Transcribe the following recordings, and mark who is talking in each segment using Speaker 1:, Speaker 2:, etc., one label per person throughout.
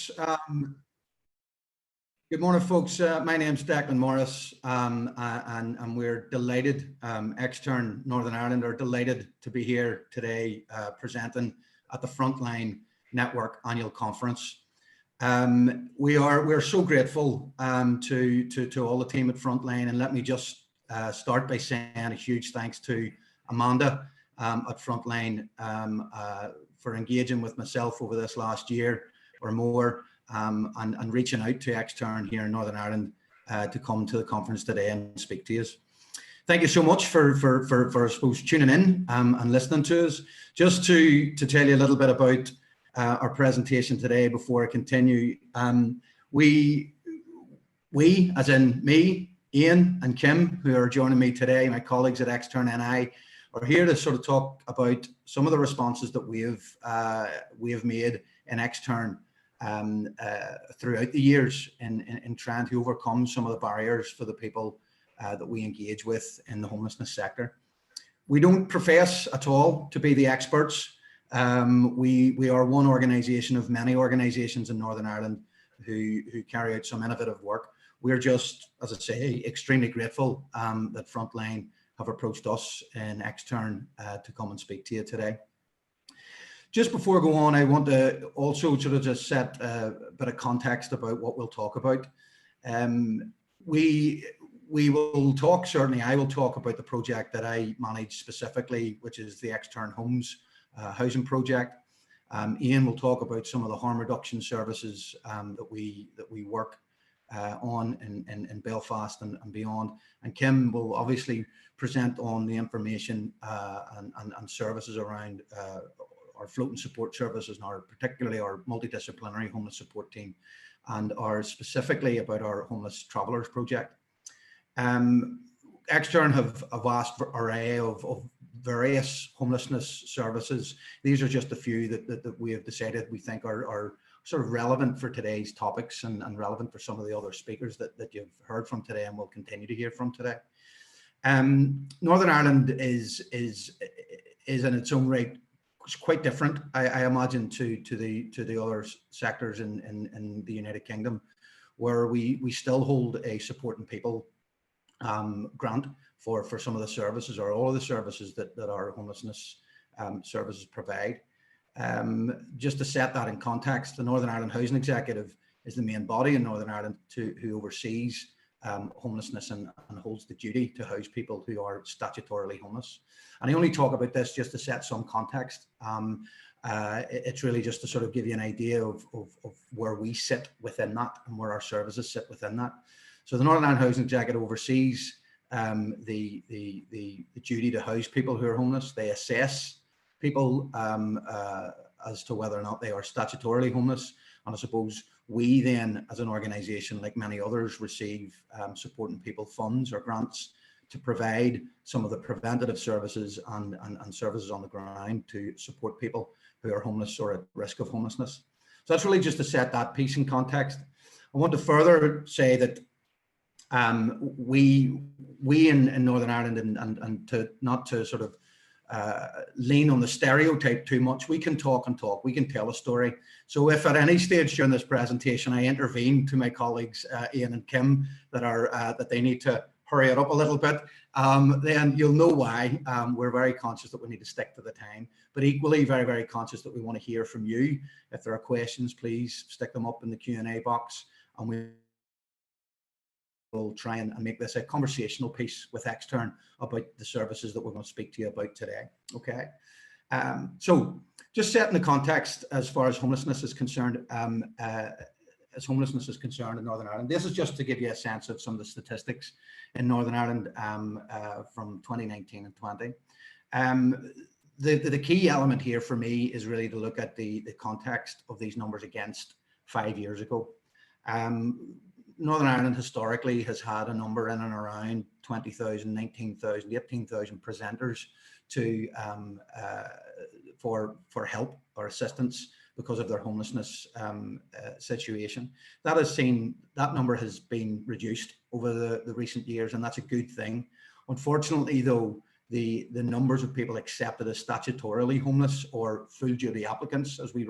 Speaker 1: folks. Good morning, folks. My name's Declan Morris, and we're delighted, Extern Northern Ireland are delighted to be here today presenting at the Frontline Network Annual Conference. We're so grateful to all the team at Frontline, and let me just start by saying a huge thanks to Amanda at Frontline for engaging with myself over this last year or more, and reaching out to Extern here in Northern Ireland to come to the conference today and speak to us. Thank you so much for I suppose, tuning in and listening to us. Just to tell you a little bit about our presentation today before I continue. We, as in me, Iain and Kim, who are joining me today, my colleagues at Extern and I, are here to sort of talk about some of the responses that we have made in Extern throughout the years in trying to overcome some of the barriers for the people that we engage with in the homelessness sector. We don't profess at all to be the experts. We are one organisation of many organisations in Northern Ireland who carry out some innovative work. We're just, as I say, extremely grateful that Frontline have approached us in Extern to come and speak to you today. Just before I go on, I want to also sort of just set a bit of context about what we'll talk about. We will talk, certainly I will talk about the project that I manage specifically, which is the Extern Homes housing project. Iain will talk about some of the harm reduction services that we work on in Belfast and beyond. And Kim will obviously present on the information and services around our floating support services, and particularly our multidisciplinary homeless support team, and specifically about our homeless travellers project. Extern have a vast array of various homelessness services. These are just a few that we have decided we think are sort of relevant for today's topics and relevant for some of the other speakers that you've heard from today and will continue to hear from today. Northern Ireland is in its own right quite different, I imagine, to the other sectors in the United Kingdom, where we still hold a supporting people grant for some of the services, or all of the services that our homelessness services provide. Just to set that in context, the Northern Ireland Housing Executive is the main body in Northern Ireland who oversees homelessness and holds the duty to house people who are statutorily homeless. And I only talk about this just to set some context. It's really just to sort of give you an idea of where we sit within that and where our services sit within that. So the Northern Ireland Housing Executive oversees the duty to house people who are homeless. They assess people as to whether or not they are statutorily homeless. And I suppose we then, as an organisation, like many others, receive supporting people funds or grants to provide some of the preventative services and services on the ground to support people who are homeless or at risk of homelessness. So that's really just to set that piece in context. I want to further say that we in Northern Ireland, and to not to sort of lean on the stereotype too much, we can talk and talk, we can tell a story. So if at any stage during this presentation I intervene to my colleagues Iain and Kim that they need to hurry it up a little bit, then you'll know why. We're very conscious that we need to stick to the time, but equally very, very conscious that we want to hear from you. If there are questions, please stick them up in the Q&A box, and we will try and make this a conversational piece with Extern about the services that we're going to speak to you about today. Okay, so just setting the context as far as homelessness is concerned, in Northern Ireland. This is just to give you a sense of some of the statistics in Northern Ireland from 2019 and 20. The key element here for me is really to look at the context of these numbers against 5 years ago. Northern Ireland historically has had a number in and around 20,000, 19,000, 18,000 presenters to for help or assistance because of their homelessness situation. That number has been reduced over the recent years, and that's a good thing. Unfortunately, though, the numbers of people accepted as statutorily homeless or full duty applicants, as we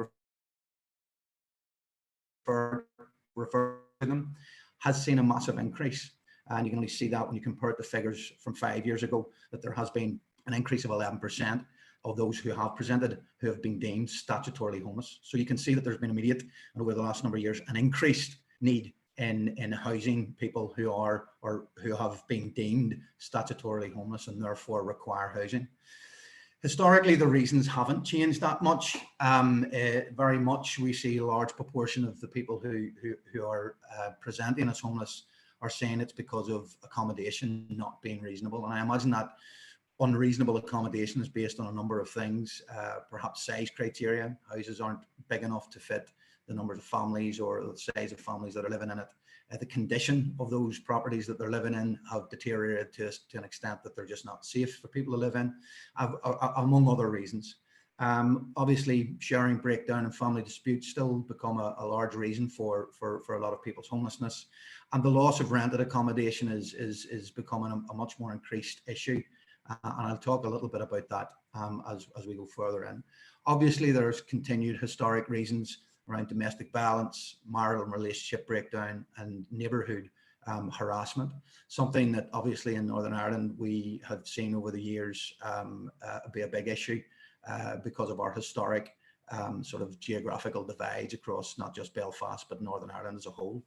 Speaker 1: refer to them, has seen a massive increase. And you can only see that when you compare the figures from 5 years ago, that there has been an increase of 11% of those who have presented who have been deemed statutorily homeless. So you can see that there's been immediate, and over the last number of years, an increased need in housing people who are or who have been deemed statutorily homeless and therefore require housing. Historically, the reasons haven't changed that much. Very much, we see a large proportion of the people who are presenting as homeless are saying it's because of accommodation not being reasonable. And I imagine that unreasonable accommodation is based on a number of things, perhaps size criteria. Houses aren't big enough to fit the numbers of families or the size of families that are living in it. The condition of those properties that they're living in have deteriorated to an extent that they're just not safe for people to live in, among other reasons. Obviously, sharing breakdown and family disputes still become a large reason for a lot of people's homelessness. And the loss of rented accommodation is becoming a much more increased issue. And I'll talk a little bit about that as we go further in. Obviously, there's continued historic reasons around domestic violence, marital and relationship breakdown, and neighbourhood harassment, something that obviously in Northern Ireland we have seen over the years be a big issue because of our historic sort of geographical divides across not just Belfast but Northern Ireland as a whole.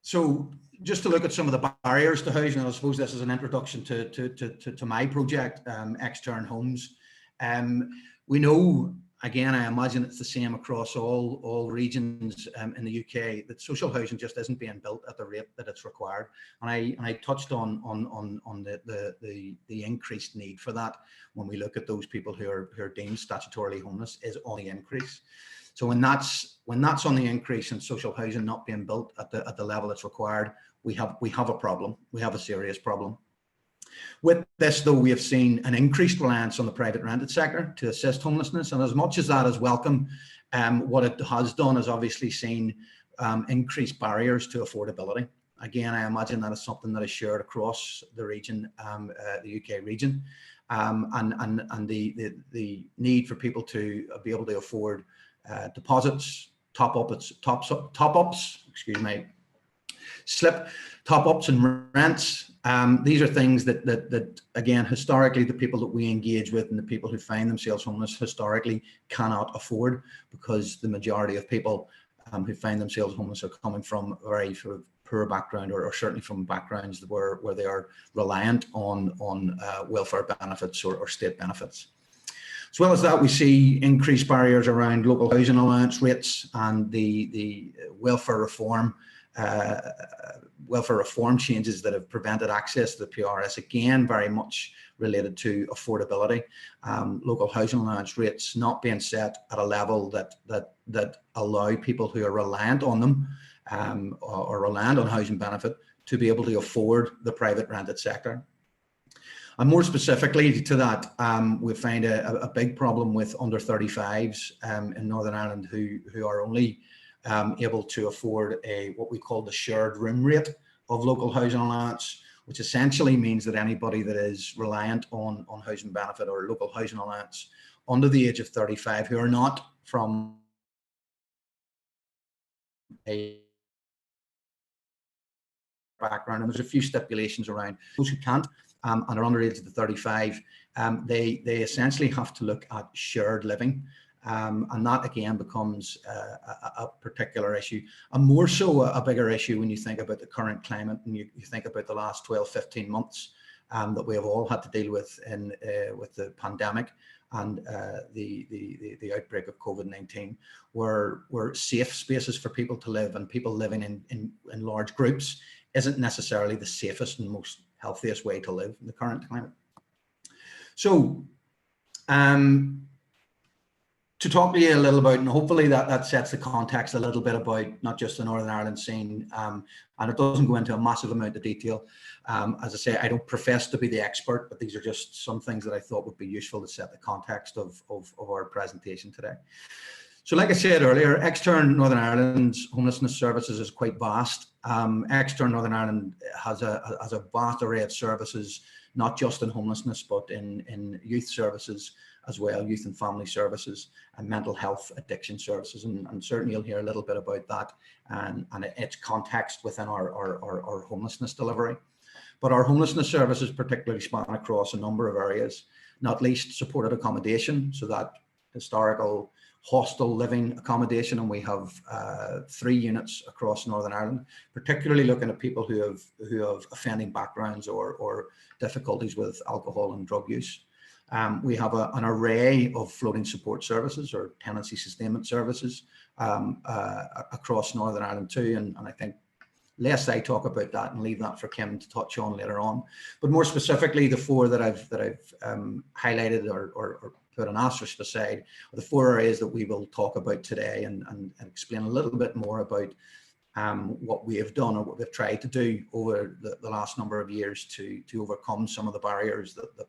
Speaker 1: So just to look at some of the barriers to housing, and I suppose this is an introduction to my project, Extern Homes. We know, again, I imagine it's the same across all regions in the UK, that social housing just isn't being built at the rate that it's required. And I touched on the increased need for that when we look at those people who are deemed statutorily homeless is on the increase. So when that's on the increase and social housing not being built at the level that's required, we have a problem. We have a serious problem. With this, though, we have seen an increased reliance on the private rented sector to assist homelessness, and as much as that is welcome, what it has done is obviously seen increased barriers to affordability. Again, I imagine that is something that is shared across the region, the UK region, and the need for people to be able to afford deposits, top-ups, excuse me, slip top-ups and rents. These are things that again, historically, the people that we engage with and the people who find themselves homeless historically cannot afford, because the majority of people who find themselves homeless are coming from a very sort of poor background, or certainly from backgrounds where they are reliant on welfare benefits or state benefits. As well as that, we see increased barriers around local housing allowance rates and the welfare reform changes that have prevented access to the PRS, again, very much related to affordability. Local housing allowance rates not being set at a level that allow people who are reliant on them or reliant on housing benefit to be able to afford the private rented sector. And more specifically to that, we find a big problem with under 35s in Northern Ireland who are only able to afford what we call the shared room rate of local housing allowance, which essentially means that anybody that is reliant on housing benefit or local housing allowance under the age of 35 who are not from a background, and there's a few stipulations around those who can't and are under age of 35, they essentially have to look at shared living. And that again becomes a particular issue, and more so a bigger issue when you think about the current climate and you think about the last 12-15 months that we have all had to deal with with the pandemic and the outbreak of COVID-19, where safe spaces for people to live and people living in large groups isn't necessarily the safest and most healthiest way to live in the current climate. So to talk to you a little about, and hopefully that sets the context a little bit about not just the Northern Ireland scene, and it doesn't go into a massive amount of detail. As I say, I don't profess to be the expert, but these are just some things that I thought would be useful to set the context of our presentation today. So like I said earlier, Extern Northern Ireland's homelessness services is quite vast. Extern Northern Ireland has a vast array of services, not just in homelessness, but in youth services as well, youth and family services and mental health addiction services. And certainly you'll hear a little bit about that and its context within our homelessness delivery. But our homelessness services particularly span across a number of areas, not least supported accommodation, so that historical hostel living accommodation, and we have 3 units across Northern Ireland, particularly looking at people who have offending backgrounds or difficulties with alcohol and drug use. We have an array of floating support services or tenancy sustainment services across Northern Ireland too, and I think lest I talk about that and leave that for Kim to touch on later on. But more specifically, the 4 that I've highlighted or put an asterisk beside are the 4 areas that we will talk about today and explain a little bit more about what we have done or what we've tried to do over the last number of years to overcome some of the barriers that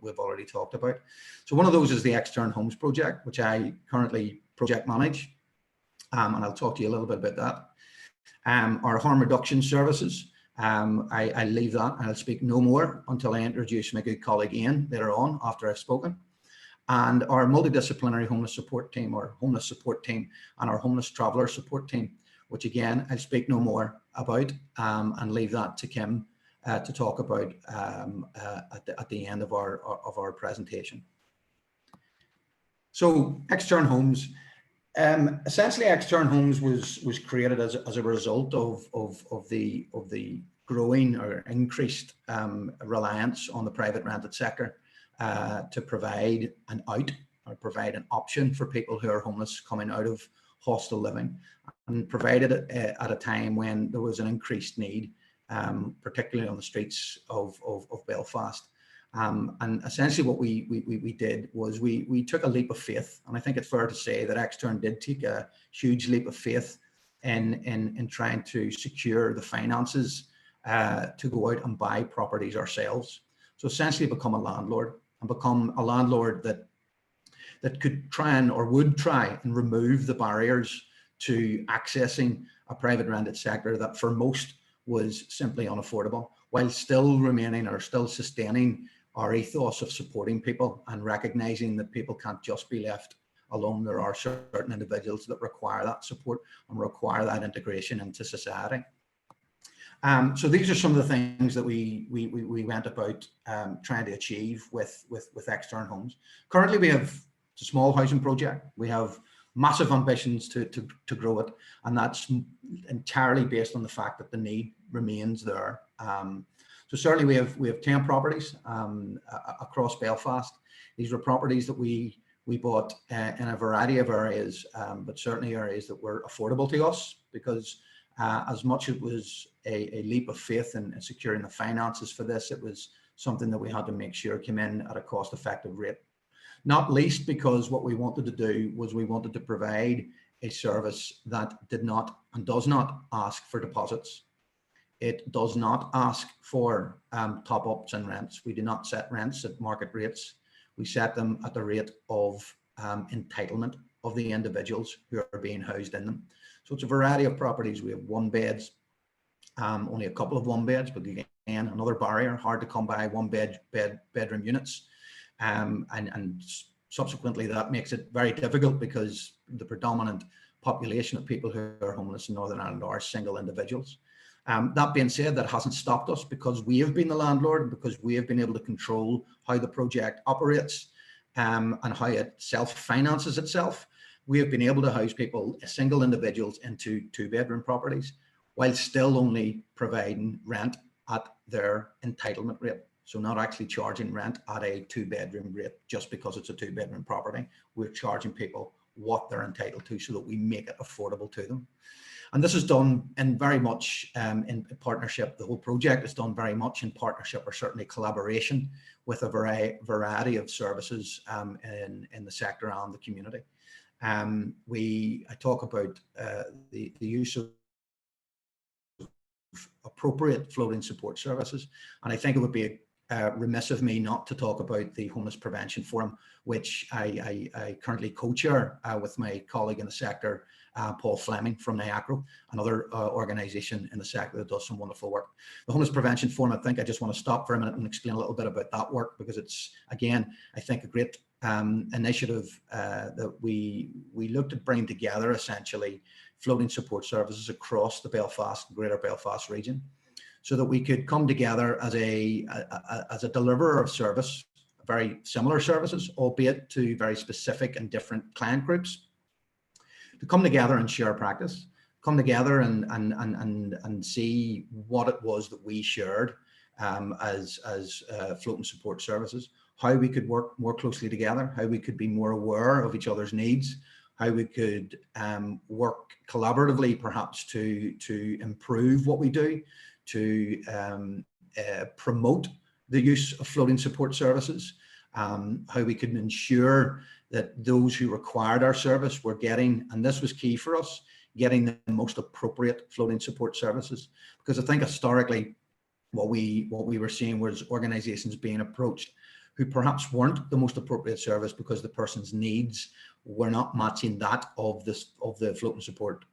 Speaker 1: we've already talked about. So one of those is the Extern Homes project, which I currently project manage, and I'll talk to you a little bit about that. Our harm reduction services, I leave that and I'll speak no more until I introduce my good colleague Iain later on after I've spoken. And our multidisciplinary homeless support team, or homeless support team, and our homeless traveller support team, which again I'll speak no more about and leave that to Kim to talk about at the end of our presentation. So Extern Homes. Essentially, Extern Homes was created as a result of the growing or increased reliance on the private rented sector to provide an out or provide an option for people who are homeless coming out of hostel living, and provided it at a time when there was an increased need, particularly on the streets of Belfast. And essentially what we did was we took a leap of faith, and I think it's fair to say that Extern did take a huge leap of faith in trying to secure the finances to go out and buy properties ourselves. So essentially become a landlord, and become a landlord that could try and or would try and remove the barriers to accessing a private rented sector that for most was simply unaffordable, while still remaining or still sustaining our ethos of supporting people and recognizing that people can't just be left alone. There are certain individuals that require that support and require that integration into society. So these are some of the things that we went about trying to achieve with Extern Homes. Currently, we have a small housing project. We have massive ambitions to grow it, and that's entirely based on the fact that the need remains there. So certainly we have 10 properties across Belfast. These were properties that we bought in a variety of areas, but certainly areas that were affordable to us, because as much as it was a leap of faith in securing the finances for this, it was something that we had to make sure came in at a cost-effective rate. Not least because what we wanted to do was we wanted to provide a service that did not and does not ask for deposits. It does not ask for top-ups and rents. We do not set rents at market rates. We set them at the rate of entitlement of the individuals who are being housed in them. So it's a variety of properties. We have 1 beds, only a couple of 1 beds, but again, another barrier, hard to come by 1 bedroom units. And subsequently that makes it very difficult because the predominant population of people who are homeless in Northern Ireland are single individuals. That being said, that hasn't stopped us, because we have been the landlord and because we have been able to control how the project operates and how it self-finances itself. We have been able to house people, single individuals, into 2-bedroom properties while still only providing rent at their entitlement rate. So not actually charging rent at a 2-bedroom rate just because it's a 2-bedroom property. We're charging people what they're entitled to so that we make it affordable to them. And this is done in very much in partnership. The whole project is done very much in partnership, or certainly collaboration, with a variety of services in the sector and the community. I talk about the use of appropriate floating support services, and I think it would be remiss of me not to talk about the Homeless Prevention Forum, which I currently co-chair with my colleague in the sector, Paul Fleming from NIACRO, another organisation in the sector that does some wonderful work. The Homeless Prevention Forum, I think I just want to stop for a minute and explain a little bit about that work, because it's, again, I think a great initiative that we looked at bringing together essentially floating support services across the Belfast and Greater Belfast region, so that we could come together as a deliverer of service, very similar services, albeit to very specific and different client groups, to come together and share practice, come together and see what it was that we shared as floating support services, how we could work more closely together, how we could be more aware of each other's needs, how we could work collaboratively perhaps to improve what we do, to promote the use of floating support services, how we could ensure that those who required our service were getting, and this was key for us, getting the most appropriate floating support services. Because I think historically what we were seeing was organizations being approached who perhaps weren't the most appropriate service because the person's needs were not matching that of the floating support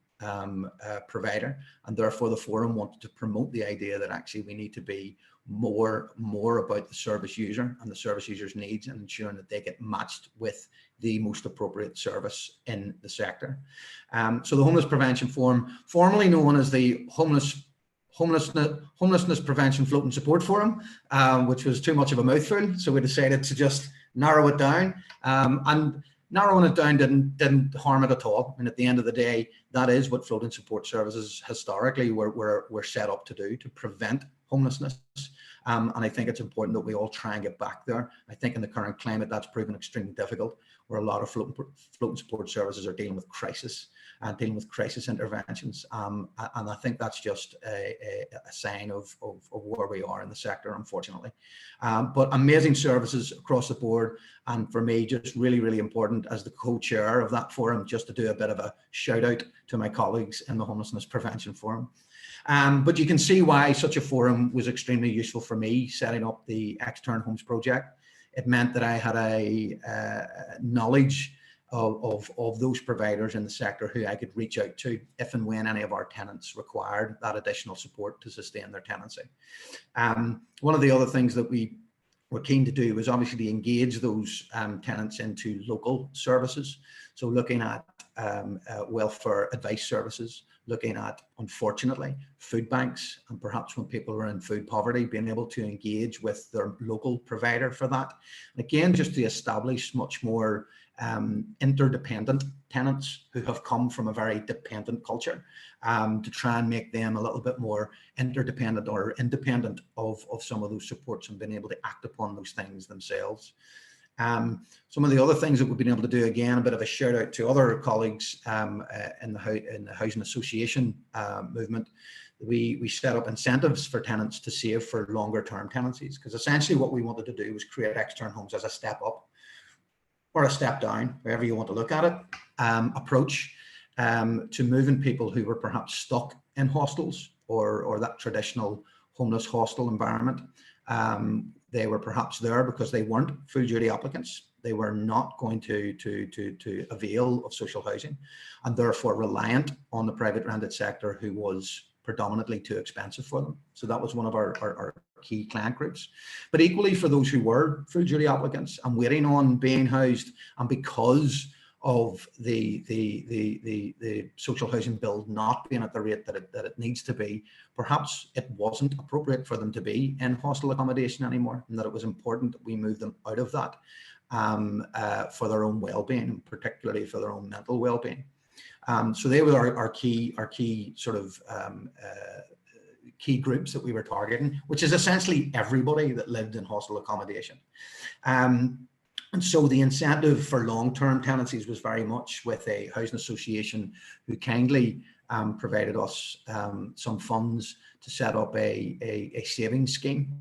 Speaker 1: provider, and therefore the forum wanted to promote the idea that actually we need to be more about the service user and the service user's needs, and ensuring that they get matched with the most appropriate service in the sector. So the Homeless Prevention Forum, formerly known as the Homelessness Prevention Floating Support Forum, which was too much of a mouthful, so we decided to just narrow it down. And narrowing it down didn't harm it at all. I mean, at the end of the day, that is what floating support services historically were set up to do, to prevent homelessness. And I think it's important that we all try and get back there. I think in the current climate, that's proven extremely difficult, where a lot of floating support services are dealing with crisis and dealing with crisis interventions. And I think that's just a sign of where we are in the sector, unfortunately. But amazing services across the board. And for me, just really, really important as the co-chair of that forum, just to do a bit of a shout out to my colleagues in the Homelessness Prevention Forum. But you can see why such a forum was extremely useful for me setting up the Extern Homes project. It meant that I had a knowledge of those providers in the sector who I could reach out to if and when any of our tenants required that additional support to sustain their tenancy. One of the other things that we were keen to do was obviously to engage those tenants into local services. So looking at welfare advice services, looking at, unfortunately, food banks, and perhaps when people are in food poverty, being able to engage with their local provider for that. And again, just to establish much more interdependent tenants who have come from a very dependent culture, to try and make them a little bit more interdependent or independent of some of those supports, and being able to act upon those things themselves. Some of the other things that we've been able to do, again, a bit of a shout out to other colleagues in the housing association movement. We set up incentives for tenants to save for longer term tenancies, because essentially what we wanted to do was create Extern Homes as a step up or a step down, wherever you want to look at it, approach to moving people who were perhaps stuck in hostels or that traditional homeless hostel environment. They were perhaps there because they weren't full duty applicants. They were not going to avail of social housing, and therefore reliant on the private rented sector, who was predominantly too expensive for them. So that was one of our key client groups. But equally for those who were full duty applicants and waiting on being housed, and because of the social housing bill not being at the rate that it needs to be, perhaps it wasn't appropriate for them to be in hostel accommodation anymore, and that it was important that we move them out of that for their own well-being, and particularly for their own mental well-being. So they were our key sort of key groups that we were targeting, which is essentially everybody that lived in hostel accommodation. And so the incentive for long-term tenancies was very much with a housing association who kindly provided us some funds to set up a savings scheme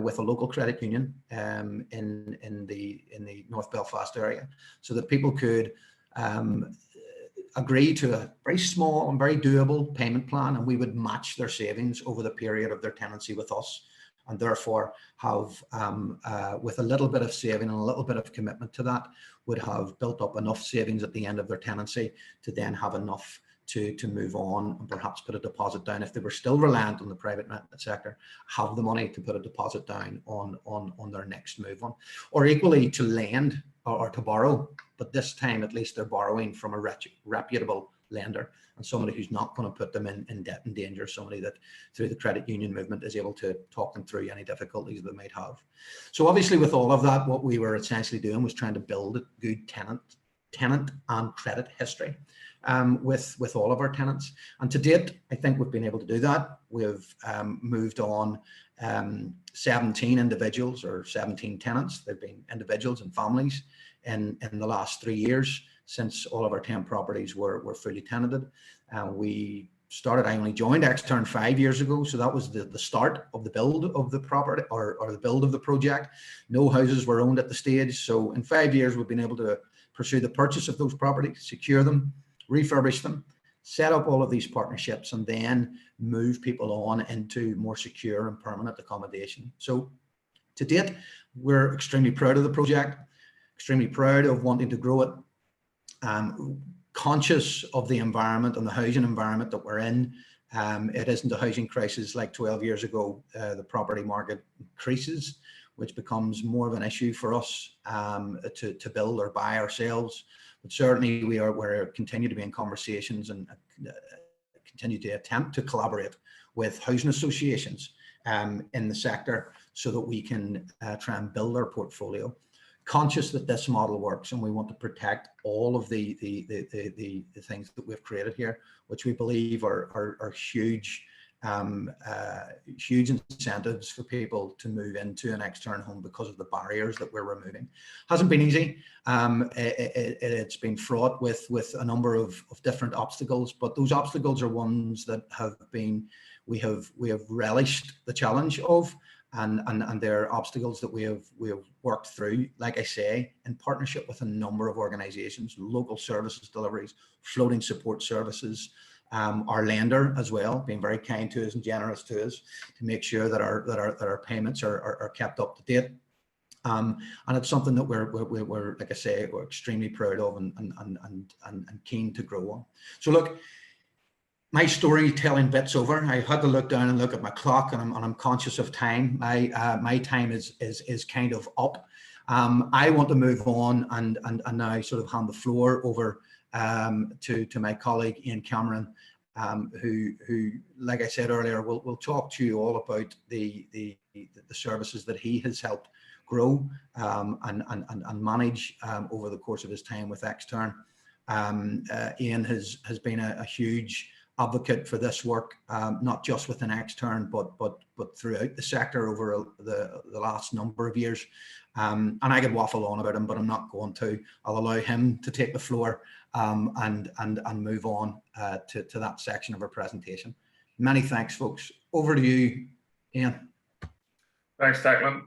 Speaker 1: with a local credit union in the North Belfast area, so that people could agree to a very small and very doable payment plan, and we would match their savings over the period of their tenancy with us, and therefore have, with a little bit of saving and a little bit of commitment to that, would have built up enough savings at the end of their tenancy to then have enough to move on and perhaps put a deposit down. If they were still reliant on the private rented sector, have the money to put a deposit down on their next move on. Or equally to lend or to borrow, but this time at least they're borrowing from a reputable lender and somebody who's not going to put them in debt and danger, somebody that through the credit union movement is able to talk them through any difficulties they might have. So obviously with all of that, what we were essentially doing was trying to build a good tenant and credit history with all of our tenants. And to date, I think we've been able to do that. We've moved on 17 individuals or 17 tenants. They've been individuals and families in the last 3 years since all of our 10 properties were fully tenanted. We started, I only joined Extern 5 years ago, so that was the start of the build of the property or the build of the project. No houses were owned at the stage, so in 5 years we've been able to pursue the purchase of those properties, secure them, refurbish them, set up all of these partnerships, and then move people on into more secure and permanent accommodation. So to date, we're extremely proud of the project, extremely proud of wanting to grow it, conscious of the environment and the housing environment that we're in. It isn't a housing crisis like 12 years ago. The property market increases, which becomes more of an issue for us to build or buy ourselves. But certainly we're continue to be in conversations and continue to attempt to collaborate with housing associations in the sector so that we can try and build our portfolio. Conscious that this model works, and we want to protect all of the things that we've created here, which we believe are huge huge incentives for people to move into an external home because of the barriers that we're removing. Hasn't been easy. It's been fraught with a number of different obstacles, but those obstacles are ones that we have relished the challenge of, and they're obstacles that we have worked through, like I say, in partnership with a number of organizations, local services deliveries, floating support services, our lender as well, being very kind to us and generous to us to make sure that our payments are kept up to date. And it's something that we're like I say, we're extremely proud of and keen to grow on. So look, my storytelling bit's over. I had to look down and look at my clock, and I'm conscious of time. My time is kind of up. I want to move on and now sort of hand the floor over to my colleague Iain Cameron, who, like I said earlier, will talk to you all about the services that he has helped grow and manage over the course of his time with Extern. Iain has been a huge advocate for this work, not just within Extern, but throughout the sector over the last number of years. And I could waffle on about him, but I'm not going to. I'll allow him to take the floor and move on to that section of our presentation. Many thanks, folks. Over to you, Iain.
Speaker 2: Thanks, Declan.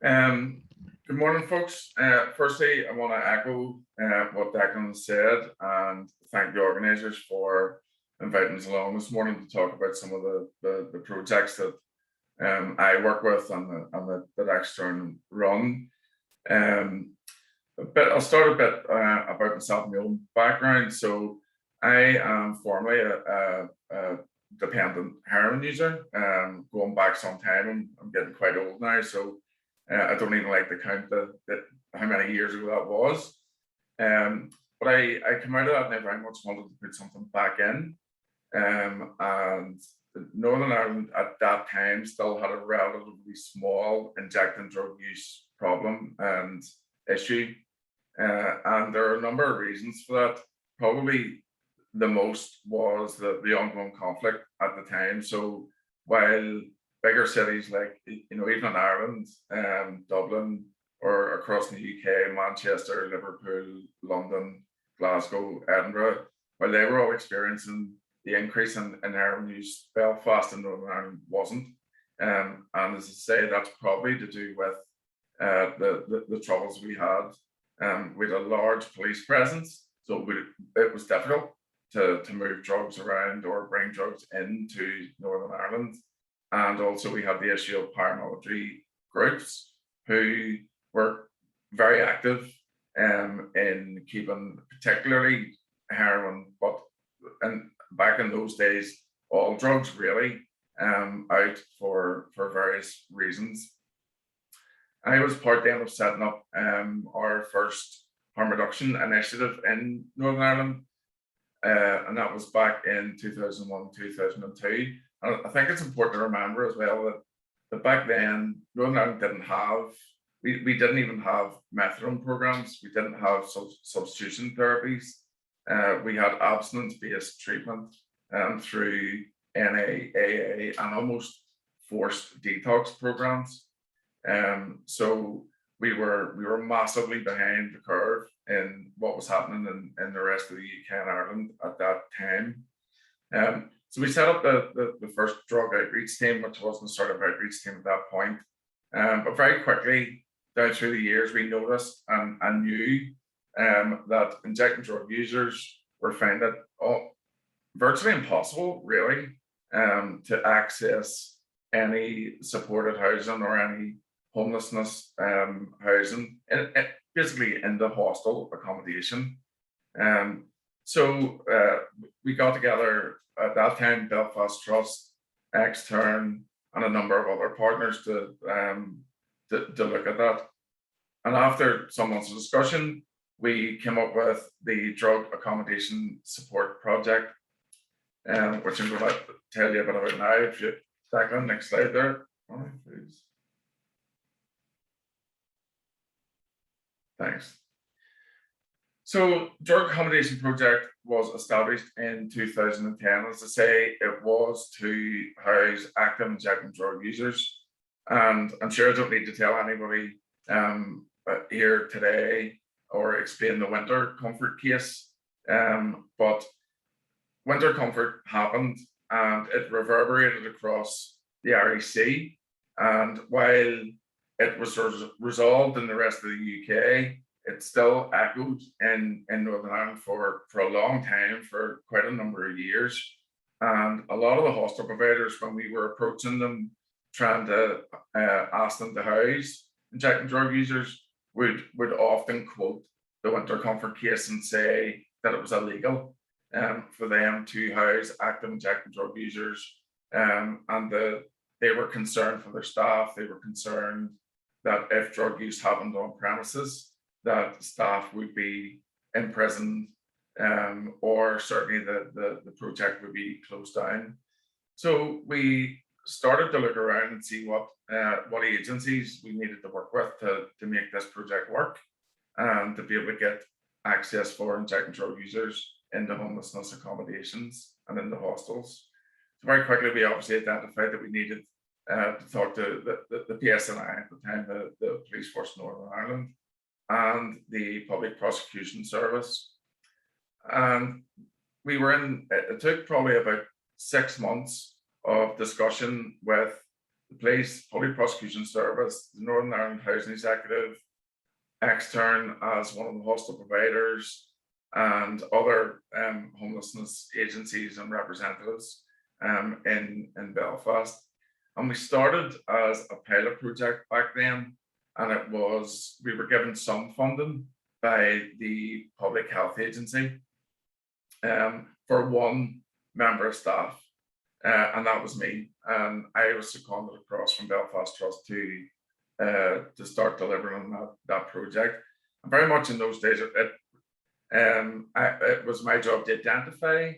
Speaker 2: Good morning, folks. Firstly, I want to echo what Declan said and thank the organisers for inviting us along this morning to talk about some of the projects that I work with and that Extern run. I'll start a bit about myself and my own background. So I am formerly a dependent heroin user, going back some time. I'm getting quite old now, so I don't even like to count how many years ago that was. But I came out of that and I very much wanted to put something back in. And Northern Ireland at that time still had a relatively small injecting drug use problem and issue. And there are a number of reasons for that. Probably the most was the ongoing conflict at the time. So while bigger cities like, even in Ireland, Dublin, or across the UK, Manchester, Liverpool, London, Glasgow, Edinburgh, while they were all experiencing the increase in heroin use, Belfast and Northern Ireland wasn't. And as I say, that's probably to do with the troubles we had. We had a large police presence, so it was difficult to move drugs around or bring drugs into Northern Ireland. And also we had the issue of paramilitary groups who were very active in keeping particularly heroin, but and back in those days, all drugs really, out for various reasons. I was part then of setting up our first harm reduction initiative in Northern Ireland, and that was back in 2001, 2002. And I think it's important to remember as well that back then, Northern Ireland didn't have, we didn't even have methadone programs, we didn't have substitution therapies. We had abstinence-based treatment through NAAA and almost forced detox programs. So we were massively behind the curve in what was happening in the rest of the UK and Ireland at that time. So we set up the first drug outreach team, which wasn't a sort of outreach team at that point. But very quickly, down through the years, we noticed and knew that injecting drug users were found it virtually impossible, really, to access any supported housing or any homelessness housing, basically in the hostel accommodation. So we got together at that time, Belfast Trust, Extern, and a number of other partners to look at that. And after some months of discussion, we came up with the Drug Accommodation Support Project, which I'm going to tell you about now. If you, Declan, next slide there, please. Thanks. So, Drug Accommodation Project was established in 2010. As I say, it was to house active injecting drug users. And I'm sure I don't need to tell anybody here today or explain the Winter Comfort case. But Winter Comfort happened and it reverberated across the REC. And while it was resolved in the rest of the UK, it still echoed in Northern Ireland for a long time, for quite a number of years. And a lot of the hostel providers, when we were approaching them, trying to ask them to house injecting drug users, would often quote the Winter Comfort case and say that it was illegal for them to house active injecting drug users. And they were concerned for their staff. They were concerned that if drug use happened on premises, that staff would be imprisoned, or certainly the project would be closed down. So we started to look around and see what agencies we needed to work with to make this project work, and to be able to get access for injecting drug users into homelessness accommodations and in the hostels. So very quickly, we obviously identified that we needed to talk to the PSNI at the time, the Police Force Northern Ireland, and the Public Prosecution Service. And we were it took probably about 6 months of discussion with the Police, Public Prosecution Service, the Northern Ireland Housing Executive, Extern as one of the hostel providers, and other homelessness agencies and representatives in Belfast. And we started as a pilot project back then, and we were given some funding by the Public Health Agency for one member of staff, and that was me. And I was seconded across from Belfast Trust to start delivering on that project. And very much in those days, it was my job to identify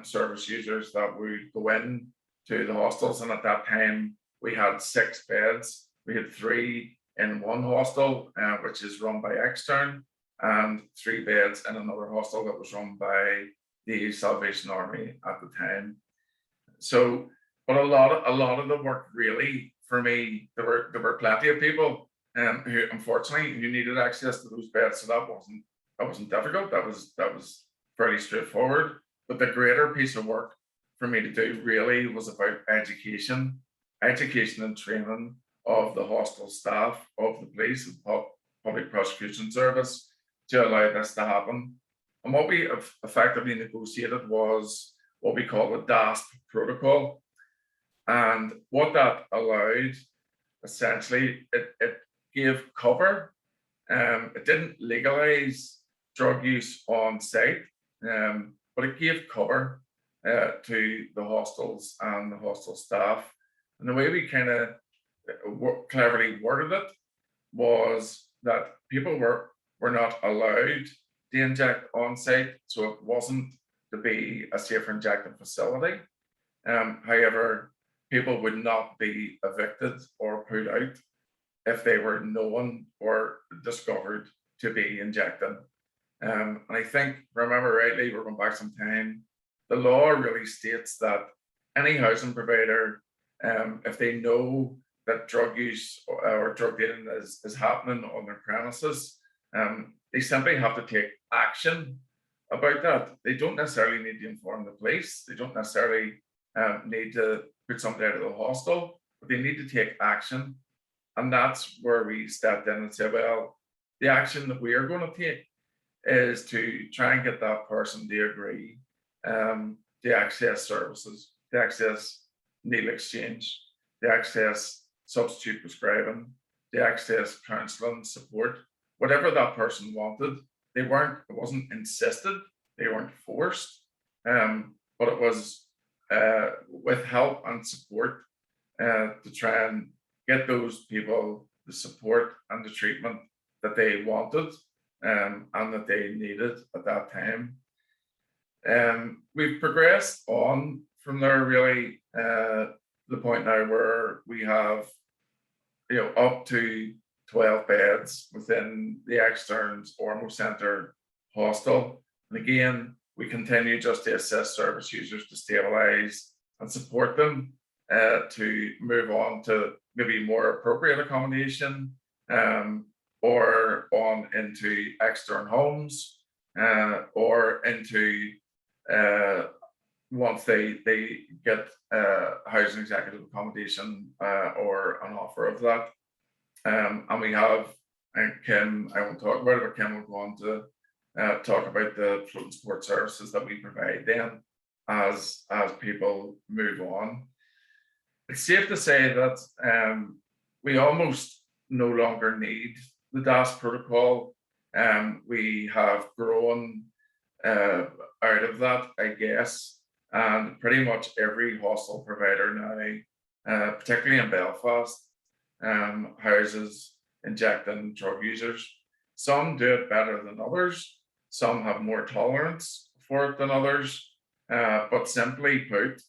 Speaker 2: service users that would go in to the hostels. And at that time, we had 6 beds. We had 3 in one hostel, which is run by Extern, and 3 beds in another hostel that was run by the Salvation Army at the time. So, but a lot of the work really, for me, there were plenty of people who unfortunately who needed access to those beds. So that wasn't difficult. That was fairly straightforward. But the greater piece of work for me to do really was about education and training of the hostel staff, of the police and Public Prosecution Service, to allow this to happen. And what we effectively negotiated was what we call the DASP protocol. And what that allowed, essentially, it gave cover. It didn't legalize drug use on site. but it gave cover to the hostels and the hostel staff. And the way we kind of cleverly worded it was that people were not allowed to inject on site, so it wasn't to be a safer injecting facility. However, people would not be evicted or put out if they were known or discovered to be injecting. And I think, remember rightly, we're going back some time, the law really states that any housing provider, if they know that drug use or drug dealing is happening on their premises, they simply have to take action about that. They don't necessarily need to inform the police. They don't necessarily need to put somebody out of the hostel, but they need to take action. And that's where we stepped in and said, well, the action that we are going to take is to try and get that person to agree to access services, to access needle exchange, to access substitute prescribing, to access counselling support, whatever that person wanted. It wasn't insisted, they weren't forced, but it was with help and support to try and get those people the support and the treatment that they wanted and that they needed at that time. We've progressed on from there, really, the point now where we have, up to 12 beds within the Extern's Ormo Centre hostel. And again, we continue just to assist service users to stabilise and support them to move on to maybe more appropriate accommodation, or on into Extern Homes, or into once they get housing executive accommodation or an offer of that. And we have, and Kim, I won't talk about it, but Kim will go on to talk about the floating support services that we provide then as people move on. It's safe to say that we almost no longer need the DAS protocol. We have grown out of that, I guess, and pretty much every hostel provider now, particularly in Belfast, houses injecting drug users. Some do it better than others. Some have more tolerance for it than others. But simply put,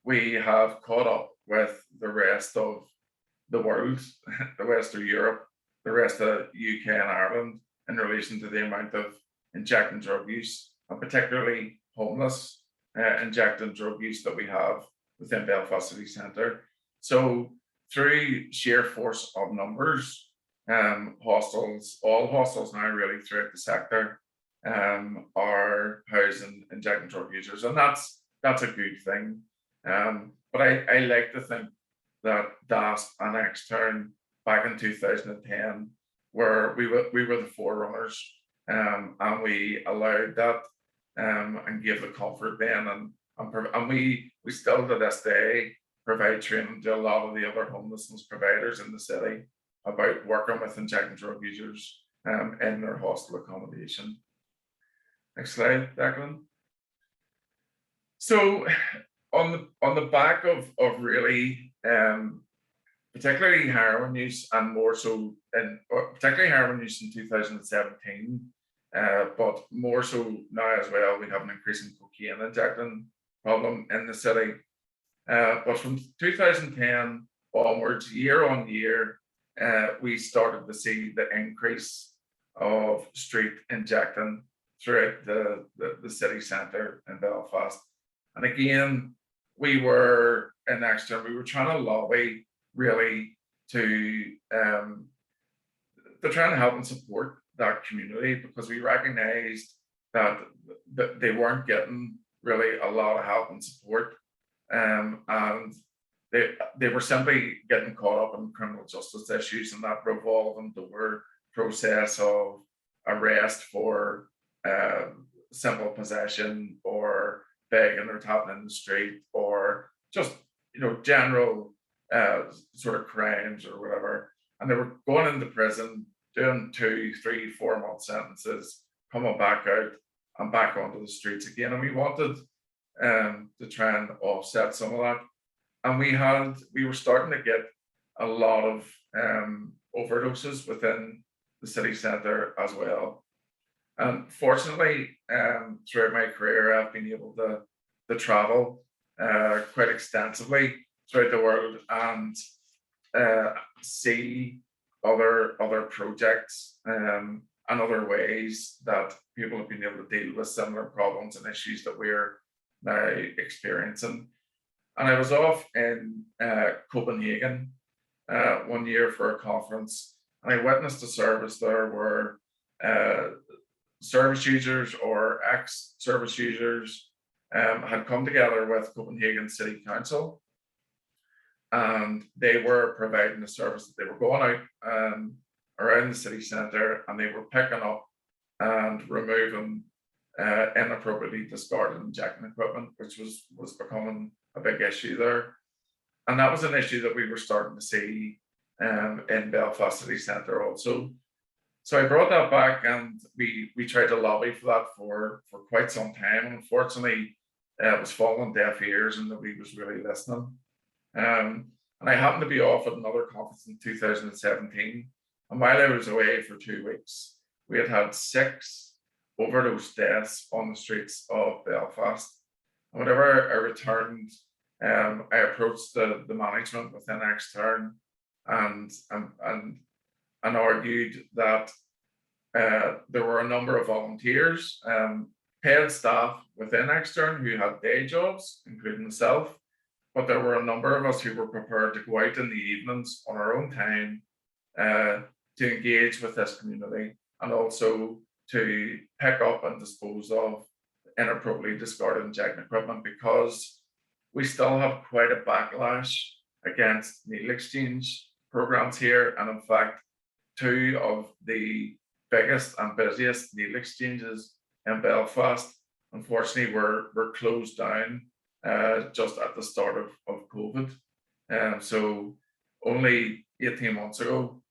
Speaker 2: we have caught up with the rest of the world, the rest of Europe, the rest of UK and Ireland in relation to the amount of injecting drug use, and particularly homeless injecting drug use that we have within Belfast City Centre. So through sheer force of numbers, hostels, all hostels now really throughout the sector are housing injecting drug users, and that's a good thing. But I like to think that DAS and Extern back in 2010 we were the forerunners, and we allowed that and gave the comfort then, and we still to this day provide training to a lot of the other homelessness providers in the city about working with injecting drug users in their hostel accommodation. Next slide, Declan. So on the back of really particularly heroin use, and more so particularly heroin use in 2017, but more so now as well, we have an increasing cocaine injecting problem in the city. But from 2010 onwards, year on year, we started to see the increase of street injecting throughout the city centre in Belfast. And again, we were in Extern, we were trying to lobby really to try and help and support that community, because we recognised that they weren't getting really a lot of help and support, and they were simply getting caught up in criminal justice issues, and that revolving door process of arrest for simple possession or begging or tapping in the street, or just general sort of crimes or whatever. And they were going into prison, doing 2, 3, 4 month sentences, coming back out, and back onto the streets again. And we wanted to try and offset some of that. And we were starting to get a lot of overdoses within the city centre as well. And fortunately, throughout my career, I've been able to travel quite extensively throughout the world and see other projects and other ways that people have been able to deal with similar problems and issues that we're now experiencing. And I was off in Copenhagen 1 year for a conference, and I witnessed a service there where service users or ex-service users had come together with Copenhagen City Council, and they were providing a service that they were going out around the city centre, and they were picking up and removing inappropriately discarded injecting equipment, which was becoming a big issue there. And that was an issue that we were starting to see in Belfast City Centre also. So I brought that back, and we tried to lobby for that for quite some time. And unfortunately, it was falling deaf ears, and nobody was really listening. And I happened to be off at another conference in 2017. And while I was away for 2 weeks, we had 6 overdose deaths on the streets of Belfast. And whenever I returned, I approached the management within Extern and argued that there were a number of volunteers, paid staff within Extern who had day jobs, including myself, but there were a number of us who were prepared to go out in the evenings on our own time to engage with this community, and also to pick up and dispose of inappropriately discarded injecting equipment, because we still have quite a backlash against needle exchange programs here. And in fact, 2 of the biggest and busiest needle exchanges in Belfast, unfortunately, were closed down just at the start of COVID. So only 18 months ago,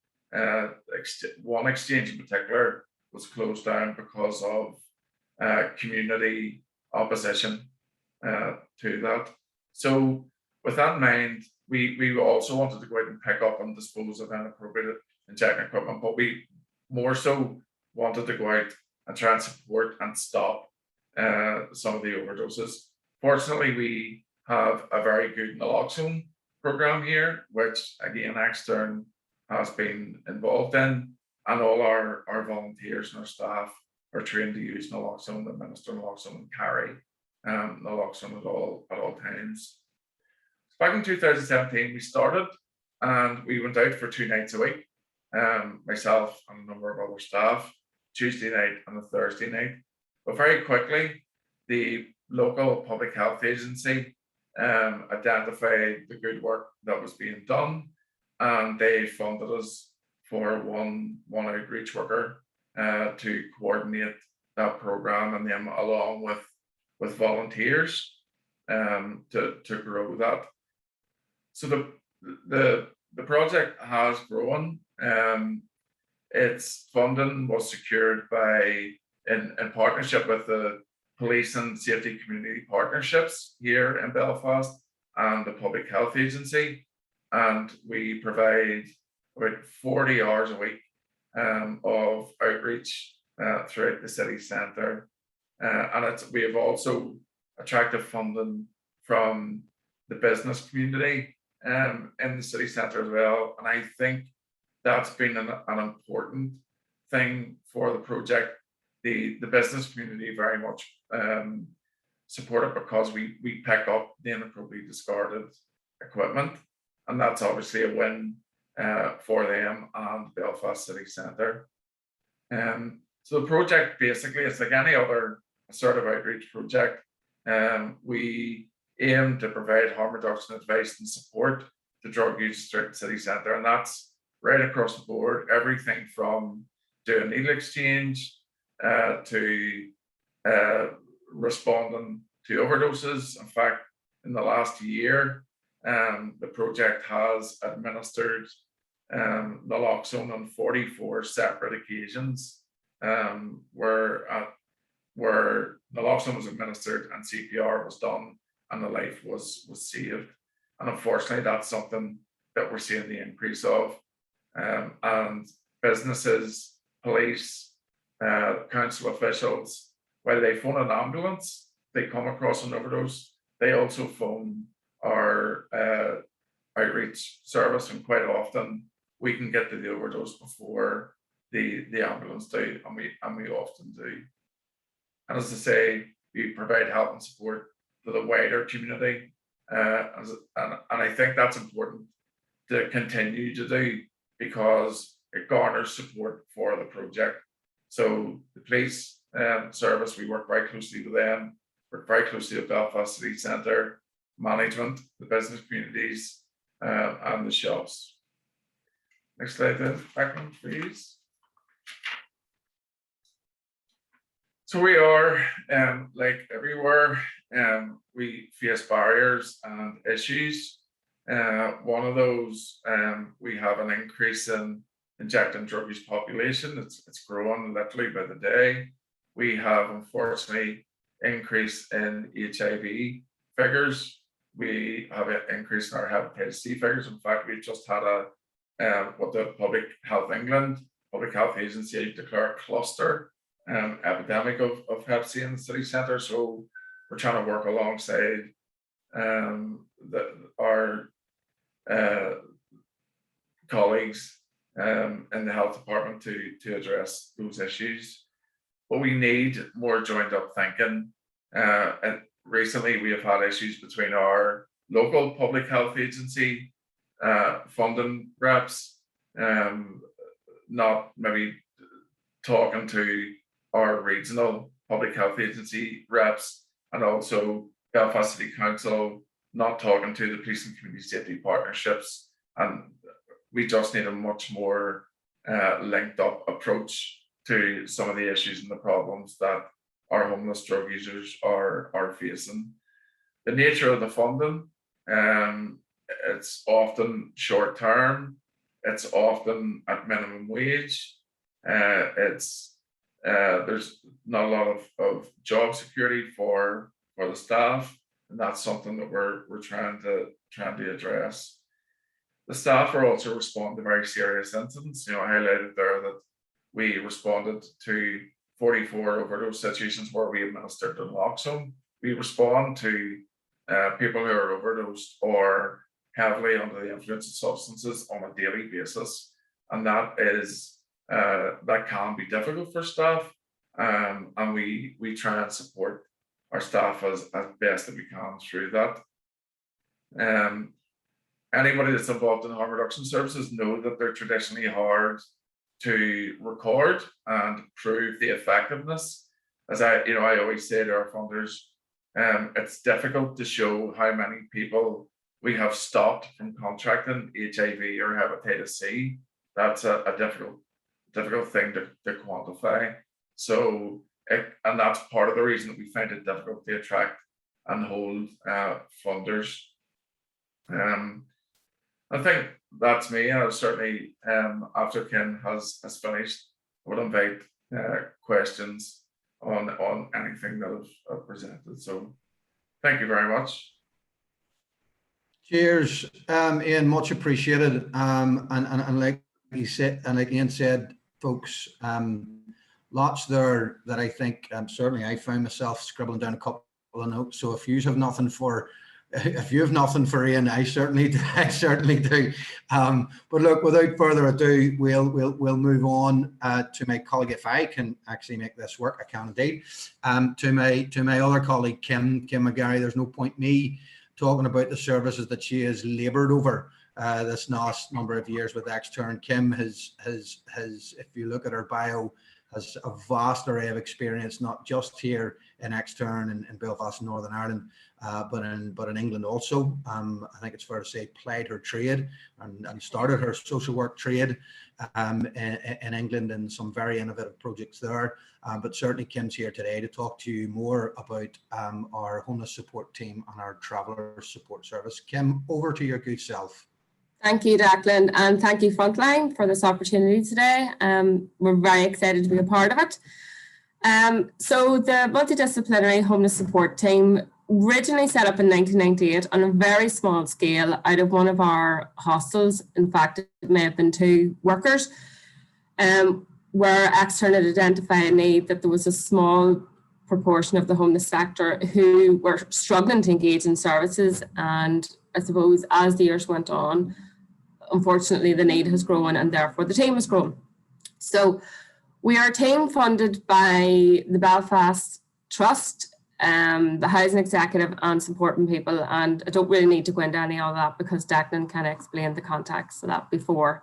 Speaker 2: one exchange in particular was closed down because of community opposition to that. So with that in mind, we also wanted to go out and pick up and dispose of inappropriate injecting equipment, but we more so wanted to go out and try and support and stop some of the overdoses. Fortunately, we have a very good naloxone program here, which again Extern has been involved in, and all our volunteers and our staff are trained to use naloxone, administer naloxone, and carry naloxone at all times. Back in 2017, we started, and we went out for 2 nights a week, myself and a number of other staff, Tuesday night and a Thursday night. But very quickly, the local public health agency identified the good work that was being done, and they funded us for one outreach worker to coordinate that program, and then along with volunteers to grow that. So the project has grown. Its funding was secured in partnership with the Police and Safety Community Partnerships here in Belfast and the Public Health Agency, and we provide about 40 hours a week of outreach throughout the city centre, and we have also attracted funding from the business community in the city centre as well, and I think that's been an important thing for the project. The business community very much support it, because we pick up the inappropriately discarded equipment, and that's obviously a win for them and Belfast City Centre. So the project basically, it's like any other sort of outreach project. We aim to provide harm reduction advice and support to drug users throughout the city centre, and that's right across the board. Everything from doing needle exchange to responding to overdoses. In fact, in the last year, the project has administered naloxone on 44 separate occasions, where where naloxone was administered and CPR was done and the life was saved. And unfortunately, that's something that we're seeing the increase of. And businesses, police, council officials, while they phone an ambulance, they come across an overdose, they also phone our outreach service, and quite often we can get to the overdose before the ambulance do, and we often do. And as I say, we provide help and support to the wider community, and I think that's important to continue to do, because it garners support for the project. So the police service, we work very closely with them, work very closely with Belfast City Centre, management, the business communities, and the shops. Next slide then, Declan, please. So we are, like everywhere, we face barriers and issues. One of those, we have an increase in injecting drug use population. It's growing literally by the day. We have, unfortunately, increase in HIV figures. We have an increase in our hepatitis C figures. In fact, we just had what the Public Health England, Public Health Agency declared a cluster epidemic of Hep C in the city centre. So we're trying to work alongside our colleagues in the health department to address those issues. But we need more joined up thinking. And recently we have had issues between our local public health agency funding reps, not maybe talking to our regional public health agency reps, and also Belfast City Council not talking to the police and community safety partnerships. And we just need a much more linked up approach to some of the issues and the problems that our homeless drug users are facing. The nature of the funding, it's often short term, it's often at minimum wage, there's not a lot of job security for the staff, and that's something that we're trying to address. The staff are also responding to very serious incidents. I highlighted there that we responded to 44 overdose situations where we administered naloxone. We respond to people who are overdosed or heavily under the influence of substances on a daily basis, and that can be difficult for staff, and we try and support our staff as best that we can through that. Anybody that's involved in harm reduction services know that they're traditionally hard to record and prove the effectiveness. As I always say to our funders, it's difficult to show how many people we have stopped from contracting HIV or hepatitis C. That's a difficult thing to quantify. So, and that's part of the reason that we find it difficult to attract and hold funders. I think that's me. And certainly, after Kim has finished, I would invite questions on anything that I've presented. So, thank you very much.
Speaker 1: Cheers, Iain, much appreciated. And like he said, and like Iain said, folks, lots there that I think certainly I found myself scribbling down a couple of notes. So if you have nothing for Iain, I certainly do. But look, without further ado, we'll move on to my colleague, if I can actually make this work. I can indeed. To my other colleague, Kim McGarry. There's no point me talking about the services that she has laboured over this last number of years with Extern. Kim has, if you look at her bio, has a vast array of experience, not just here in Extern in Belfast, Northern Ireland, but in England also. I think it's fair to say plied her trade and started her social work trade in England, and some very innovative projects there. But certainly Kim's here today to talk to you more about our homeless support team and our traveller support service. Kim, over to your good self.
Speaker 3: Thank you, Declan, and thank you, Frontline, for this opportunity today. We're very excited to be a part of it. So the multidisciplinary homeless support team originally set up in 1998 on a very small scale out of one of our hostels. In fact, it may have been 2 workers, where Extern had identified a need that there was a small proportion of the homeless sector who were struggling to engage in services. And I suppose as the years went on, unfortunately, the need has grown and therefore the team has grown. So we are a team funded by the Belfast Trust, the Housing Executive, and Supporting People. And I don't really need to go into any of that because Declan kind of explained the context of that before.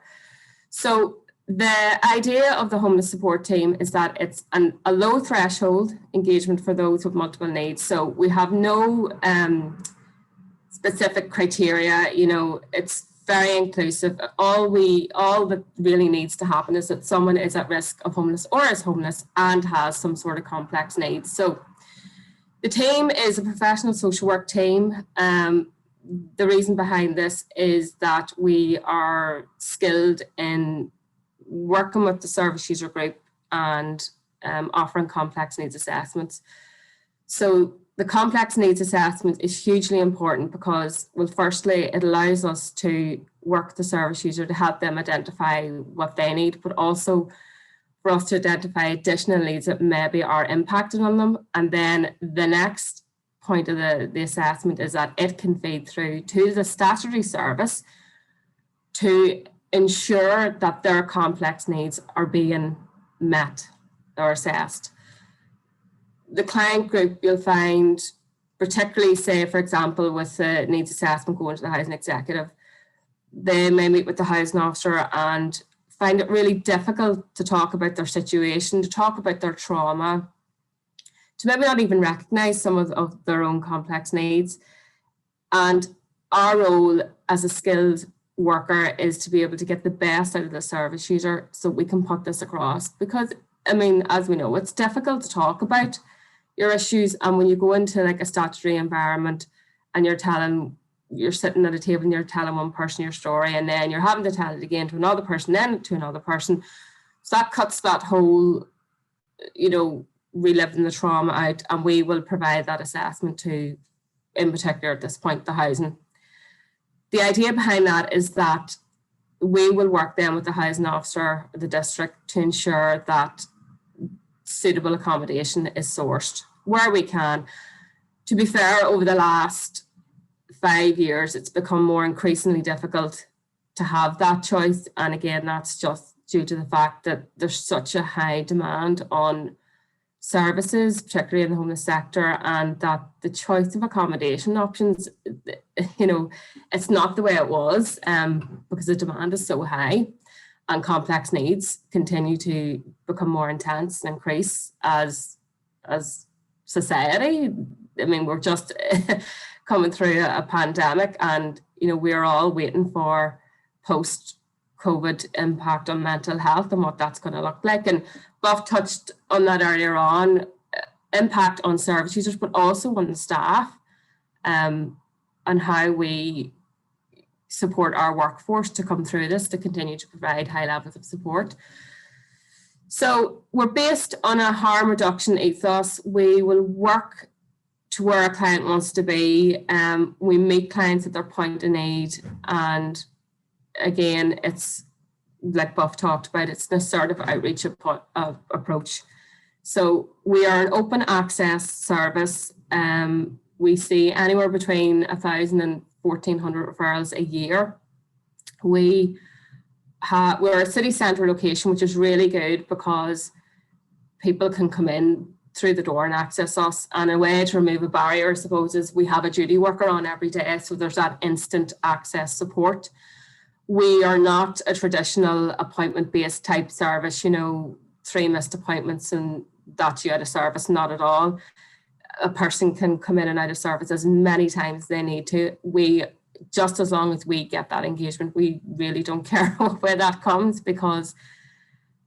Speaker 3: So the idea of the homeless support team is that it's a low threshold engagement for those with multiple needs. So we have no specific criteria, you know, it's very inclusive. All that really needs to happen is that someone is at risk of homeless or is homeless and has some sort of complex needs. So the team is a professional social work team. The reason behind this is that we are skilled in working with the service user group and offering complex needs assessments. So the complex needs assessment is hugely important because, well, firstly, it allows us to work with the service user to help them identify what they need, but also for us to identify additional needs that maybe are impacting on them. And then the next point of the assessment is that it can feed through to the statutory service to ensure that their complex needs are being met or assessed. The client group you'll find, particularly say, for example, with the needs assessment going to the housing executive, they may meet with the housing officer and find it really difficult to talk about their situation, to talk about their trauma, to maybe not even recognise some of their own complex needs. And our role as a skilled worker is to be able to get the best out of the service user so we can put this across. Because, I mean, as we know, it's difficult to talk about your issues. And when you go into like a statutory environment and you're sitting at a table and you're telling one person your story and then you're having to tell it again to another person, then to another person. So that cuts that whole, you know, reliving the trauma out, and we will provide that assessment to, in particular at this point, the housing. The idea behind that is that we will work then with the housing officer, the district, to ensure that suitable accommodation is sourced where we can. To be fair, over the last 5 years, it's become more increasingly difficult to have that choice. And again, that's just due to the fact that there's such a high demand on services, particularly in the homeless sector, and that the choice of accommodation options, you know, it's not the way it was because the demand is so high and complex needs continue to become more intense and increase as society. I mean, we're just coming through a pandemic and, you know, we're all waiting for post-COVID impact on mental health and what that's going to look like. And Buff touched on that earlier on, impact on service users, but also on the staff and how we support our workforce to come through this, to continue to provide high levels of support. So we're based on a harm reduction ethos. We will work to where a client wants to be. We meet clients at their point of need. And again, it's like Buff talked about, it's an assertive outreach approach. So we are an open access service. We see anywhere between 1,000 and 1,400 referrals a year. We're a city centre location, which is really good because people can come in through the door and access us. And a way to remove a barrier, I suppose, is we have a duty worker on every day. So there's that instant access support. We are not a traditional appointment-based type service, you know, 3 missed appointments and that's you out of service, not at all. A person can come in and out of service as many times as they need to. We, just as long as we get that engagement, we really don't care where that comes, because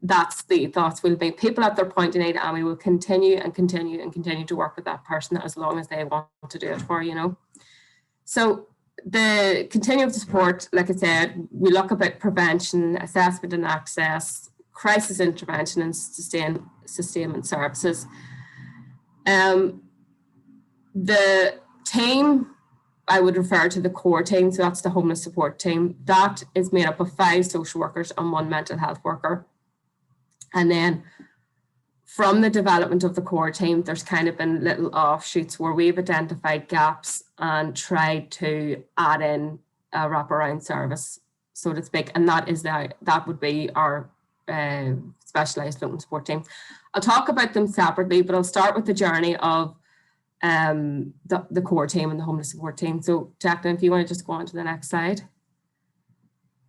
Speaker 3: that's the thoughts. We'll make people at their point of need and we will continue and continue and continue to work with that person as long as they want to do it for, you know. So the continuum of support, like I said, we look about prevention, assessment and access, crisis intervention and sustainment services. The team, I would refer to the core team, so that's the homeless support team. That is made up of 5 social workers and 1 mental health worker. And then from the development of the core team, there's kind of been little offshoots where we've identified gaps and tried to add in a wraparound service, so to speak. And that would be our specialised floating support team. I'll talk about them separately, but I'll start with the journey of the core team and the homeless support team. So Declan, if you want to just go on to the next slide,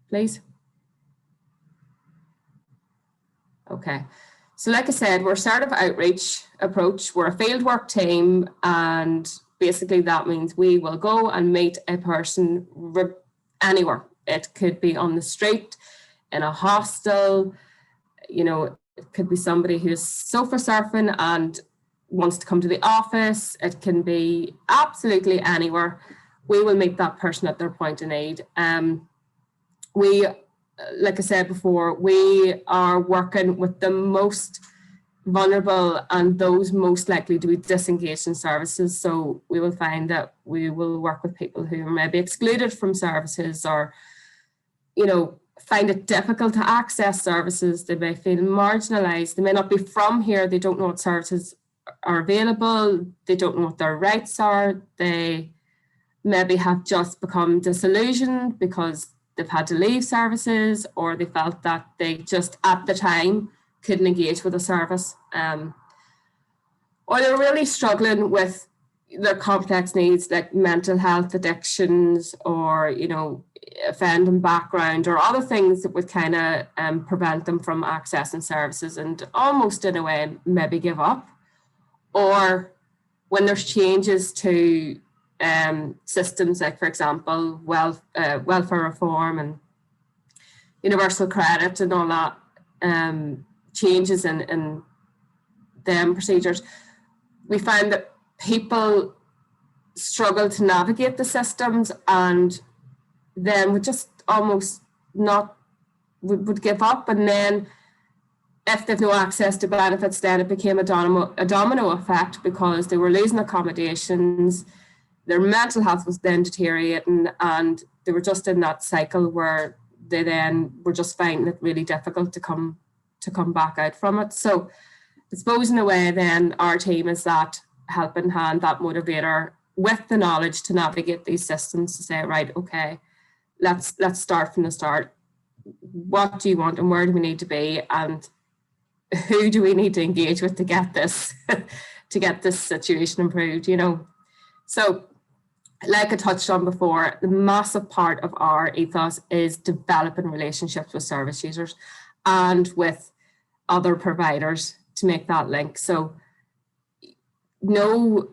Speaker 3: please. Okay, so like I said, we're a sort of outreach approach. We're a fieldwork team, and basically that means we will go and meet a person anywhere. It could be on the street, in a hostel, you know, it could be somebody who's sofa surfing and wants to come to the office. It can be absolutely anywhere. We will meet that person at their point of need. We, like I said before, we are working with the most vulnerable and those most likely to be disengaged in services. So we will find that we will work with people who are maybe excluded from services, or, you know, find it difficult to access services. They may feel marginalised. They may not be from here. They don't know what services are available. They don't know what their rights are. They maybe have just become disillusioned because they've had to leave services, or they felt that they just at the time couldn't engage with a service, or they're really struggling with their complex needs like mental health, addictions, or, you know, offending background, or other things that would kind of prevent them from accessing services and almost in a way maybe give up. Or when there's changes to systems like, for example, welfare reform and universal credit and all that, changes in them procedures, we find that people struggle to navigate the systems, and then would just almost not, would give up. And then if they've no access to benefits, then it became a domino effect, because they were losing accommodations, their mental health was then deteriorating, and they were just in that cycle where they then were just finding it really difficult to come back out from it. So I suppose in a way then our team is that helping hand, that motivator with the knowledge to navigate these systems, to say, right, okay, let's start from the start. What do you want and where do we need to be, and who do we need to engage with to get this to get this situation improved, you know? So like I touched on before, the massive part of our ethos is developing relationships with service users and with other providers to make that link. So no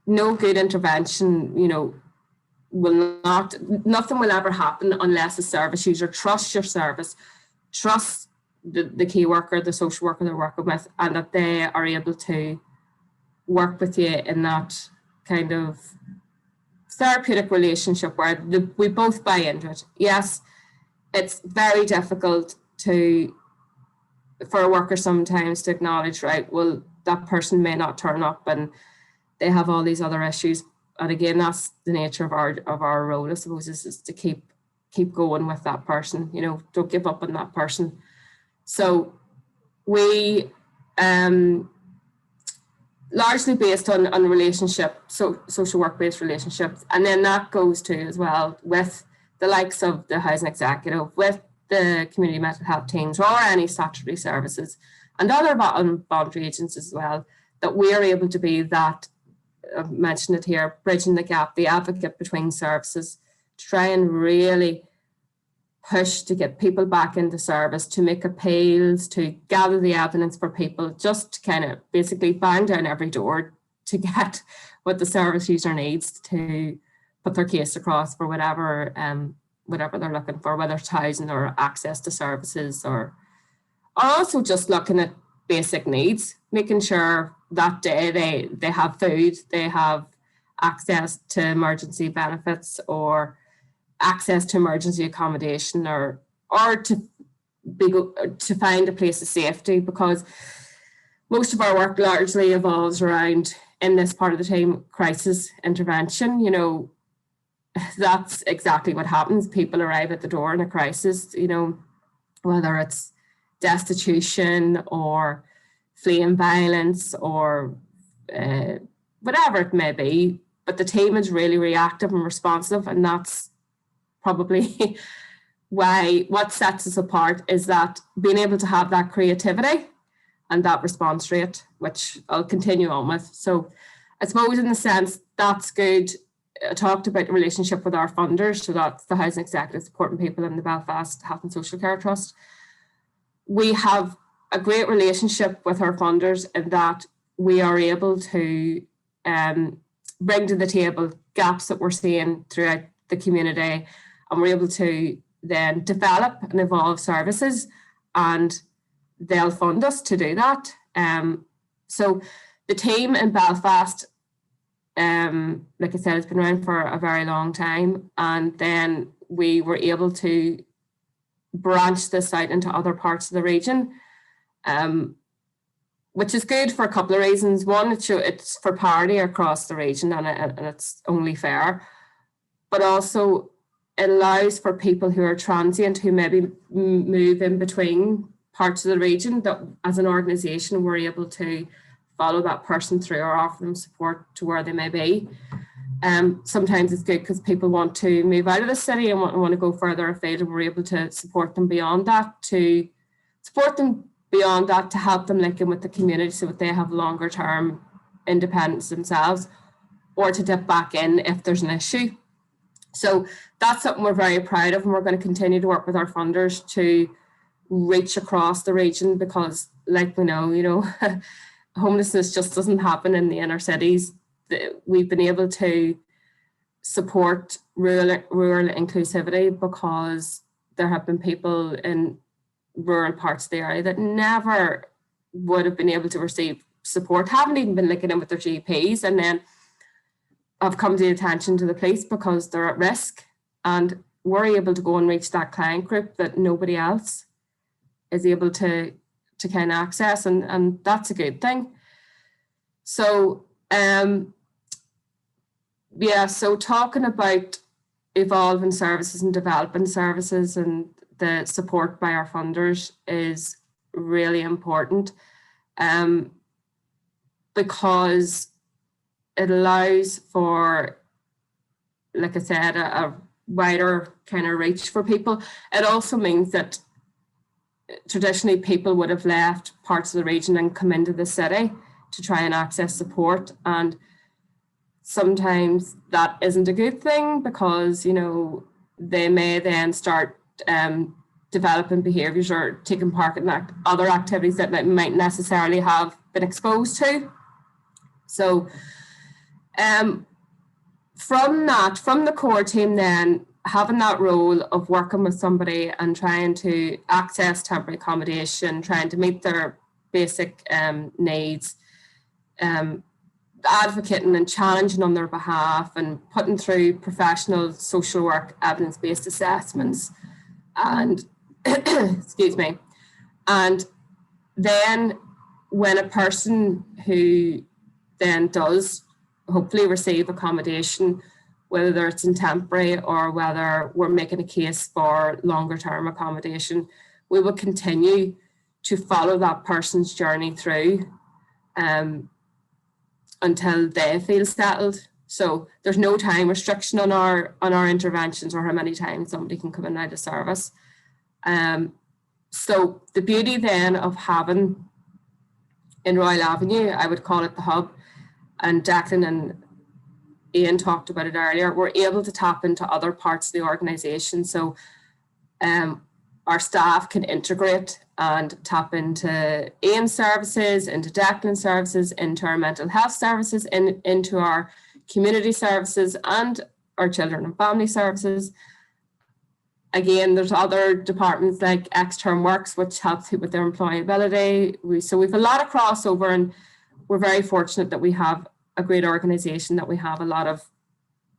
Speaker 3: good intervention, you know, nothing will ever happen unless a service user trusts your service, trusts the key worker, the social worker they're working with, and that they are able to work with you in that kind of therapeutic relationship where we both buy into it. Yes, it's very difficult for a worker sometimes to acknowledge, right, well, that person may not turn up and they have all these other issues. And again, that's the nature of our role, I suppose, is to keep going with that person, you know, don't give up on that person. So we largely based on relationship, so social work-based relationships. And then that goes to as well with the likes of the housing executive, with the community mental health teams, or any statutory services and other voluntary agents as well, that we are able to be that, I've mentioned it here, bridging the gap, the advocate between services, to try and really push to get people back into service, to make appeals, to gather the evidence for people, just to kind of basically bang down every door to get what the service user needs to put their case across for whatever they're looking for, whether it's housing or access to services, or also just looking at basic needs, making sure that day they have food, they have access to emergency benefits, or access to emergency accommodation, or to find a place of safety. Because most of our work largely evolves around, in this part of the team, crisis intervention. You know, that's exactly what happens. People arrive at the door in a crisis, you know, whether it's destitution or fleeing violence or whatever it may be. But the team is really reactive and responsive, and that's probably why what sets us apart is that being able to have that creativity and that response rate, which I'll continue on with. So I suppose in the sense that's good. I talked about the relationship with our funders, so that's the Housing Executive Supporting People in the Belfast Health and Social Care Trust. We have a great relationship with our funders in that we are able to bring to the table gaps that we're seeing throughout the community, and we're able to then develop and evolve services, and they'll fund us to do that. So the team in Belfast, like I said, it's been around for a very long time, and then we were able to branch this out into other parts of the region, which is good for a couple of reasons. One, it's for parity across the region, and it's only fair, but also it allows for people who are transient, who maybe move in between parts of the region, that as an organisation we're able to follow that person through or offer them support to where they may be. Sometimes it's good because people want to move out of the city and want to go further afield, and we're able to support them beyond that, to help them link in with the community so that they have longer term independence themselves, or to dip back in if there's an issue. So that's something we're very proud of, and we're going to continue to work with our funders to reach across the region, because like we know, you know, homelessness just doesn't happen in the inner cities. We've been able to support rural inclusivity because there have been people in rural parts of the area that never would have been able to receive support, haven't even been linking in with their GPs, and then have come to the attention to the police because they're at risk, and we're able to go and reach that client group that nobody else is able to kind of access, and that's a good thing. So so talking about evolving services and developing services and the support by our funders is really important, because it allows for, like I said, a wider kind of reach for people. It also means that traditionally people would have left parts of the region and come into the city to try and access support, and sometimes that isn't a good thing, because, you know, they may then start developing behaviours or taking part in other activities that they might necessarily have been exposed to. So from the core team then, having that role of working with somebody and trying to access temporary accommodation, trying to meet their basic needs, advocating and challenging on their behalf, and putting through professional social work evidence-based assessments, and excuse me, and then when a person who then does hopefully receive accommodation, whether it's in temporary or whether we're making a case for longer term accommodation, we will continue to follow that person's journey through until they feel settled. So there's no time restriction on our interventions, or how many times somebody can come in and out of service. So the beauty then of having in Royal Avenue, I would call it the hub, and Declan and Iain talked about it earlier, we're able to tap into other parts of the organisation. So our staff can integrate and tap into Iain's services, into Declan's services, into our mental health services, into our community services and our children and family services. Again, there's other departments like Extern Works, which helps with their employability. So we've a lot of crossover, and we're very fortunate that we have a great organisation, that we have a lot of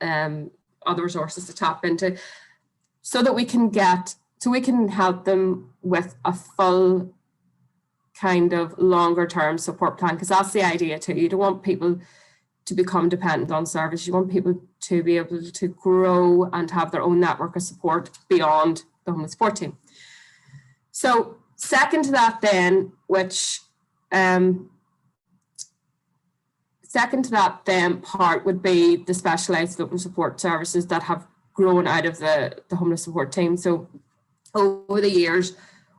Speaker 3: other resources to tap into, so that we can help them with a full kind of longer term support plan, because that's the idea too. You don't want people to become dependent on service. You want people to be able to grow and have their own network of support beyond the homeless support team. So second to that then, part would be the specialised open support services that have grown out of the homeless support team. So over the years,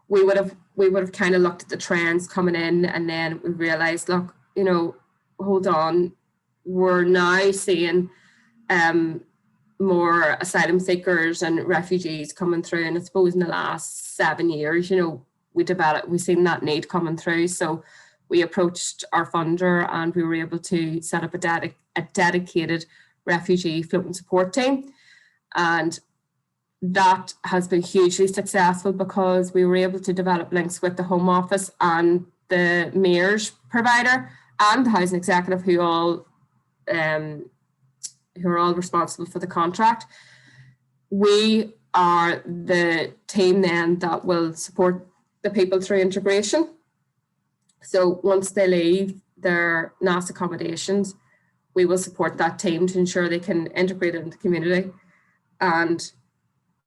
Speaker 3: we would have kind of looked at the trends coming in, and then we realised, look, you know, hold on, we're now seeing more asylum seekers and refugees coming through, and I suppose in the last 7 years, you know, we've seen that need coming through. So we approached our funder and we were able to set up a dedicated refugee floating support team. And that has been hugely successful because we were able to develop links with the Home Office and the Mayor's provider and the Housing Executive, who are all responsible for the contract. We are the team then that will support the people through integration. So once they leave their NAS accommodations, we will support that team to ensure they can integrate into the community, and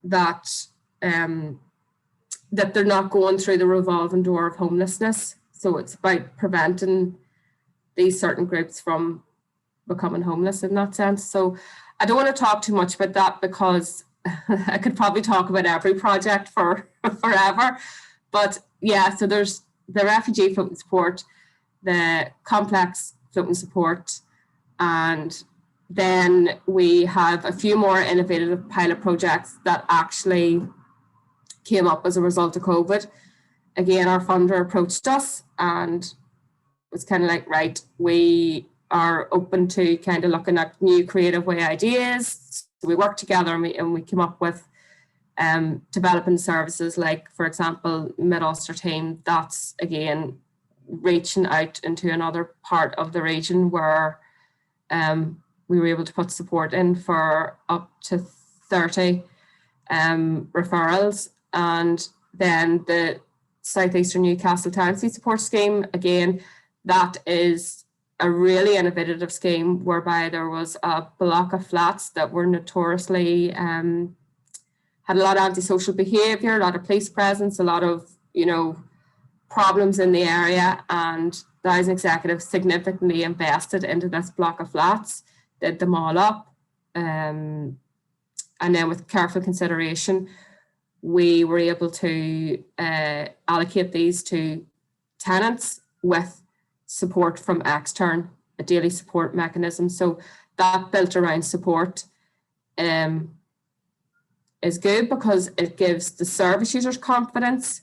Speaker 3: that that they're not going through the revolving door of homelessness. So it's about preventing these certain groups from becoming homeless in that sense. So I don't want to talk too much about that because I could probably talk about every project for forever. But yeah, so there's the refugee floating support, the complex floating support, and then we have a few more innovative pilot projects that actually came up as a result of COVID. Again, our funder approached us and was kind of like, right, we are open to kind of looking at new creative way ideas. So we worked together and we came up with developing services like, for example, Mid-Ulster team, that's again reaching out into another part of the region where we were able to put support in for up to 30 referrals. And then the Southeastern Newcastle Tenancy Support Scheme, again, that is a really innovative scheme whereby there was a block of flats that were notoriously had a lot of antisocial behaviour, a lot of police presence, a lot of, you know, problems in the area, and the Housing Executive significantly invested into this block of flats, did them all up, and then with careful consideration, we were able to allocate these to tenants with support from Extern, a daily support mechanism. So that built around support is good because it gives the service users confidence,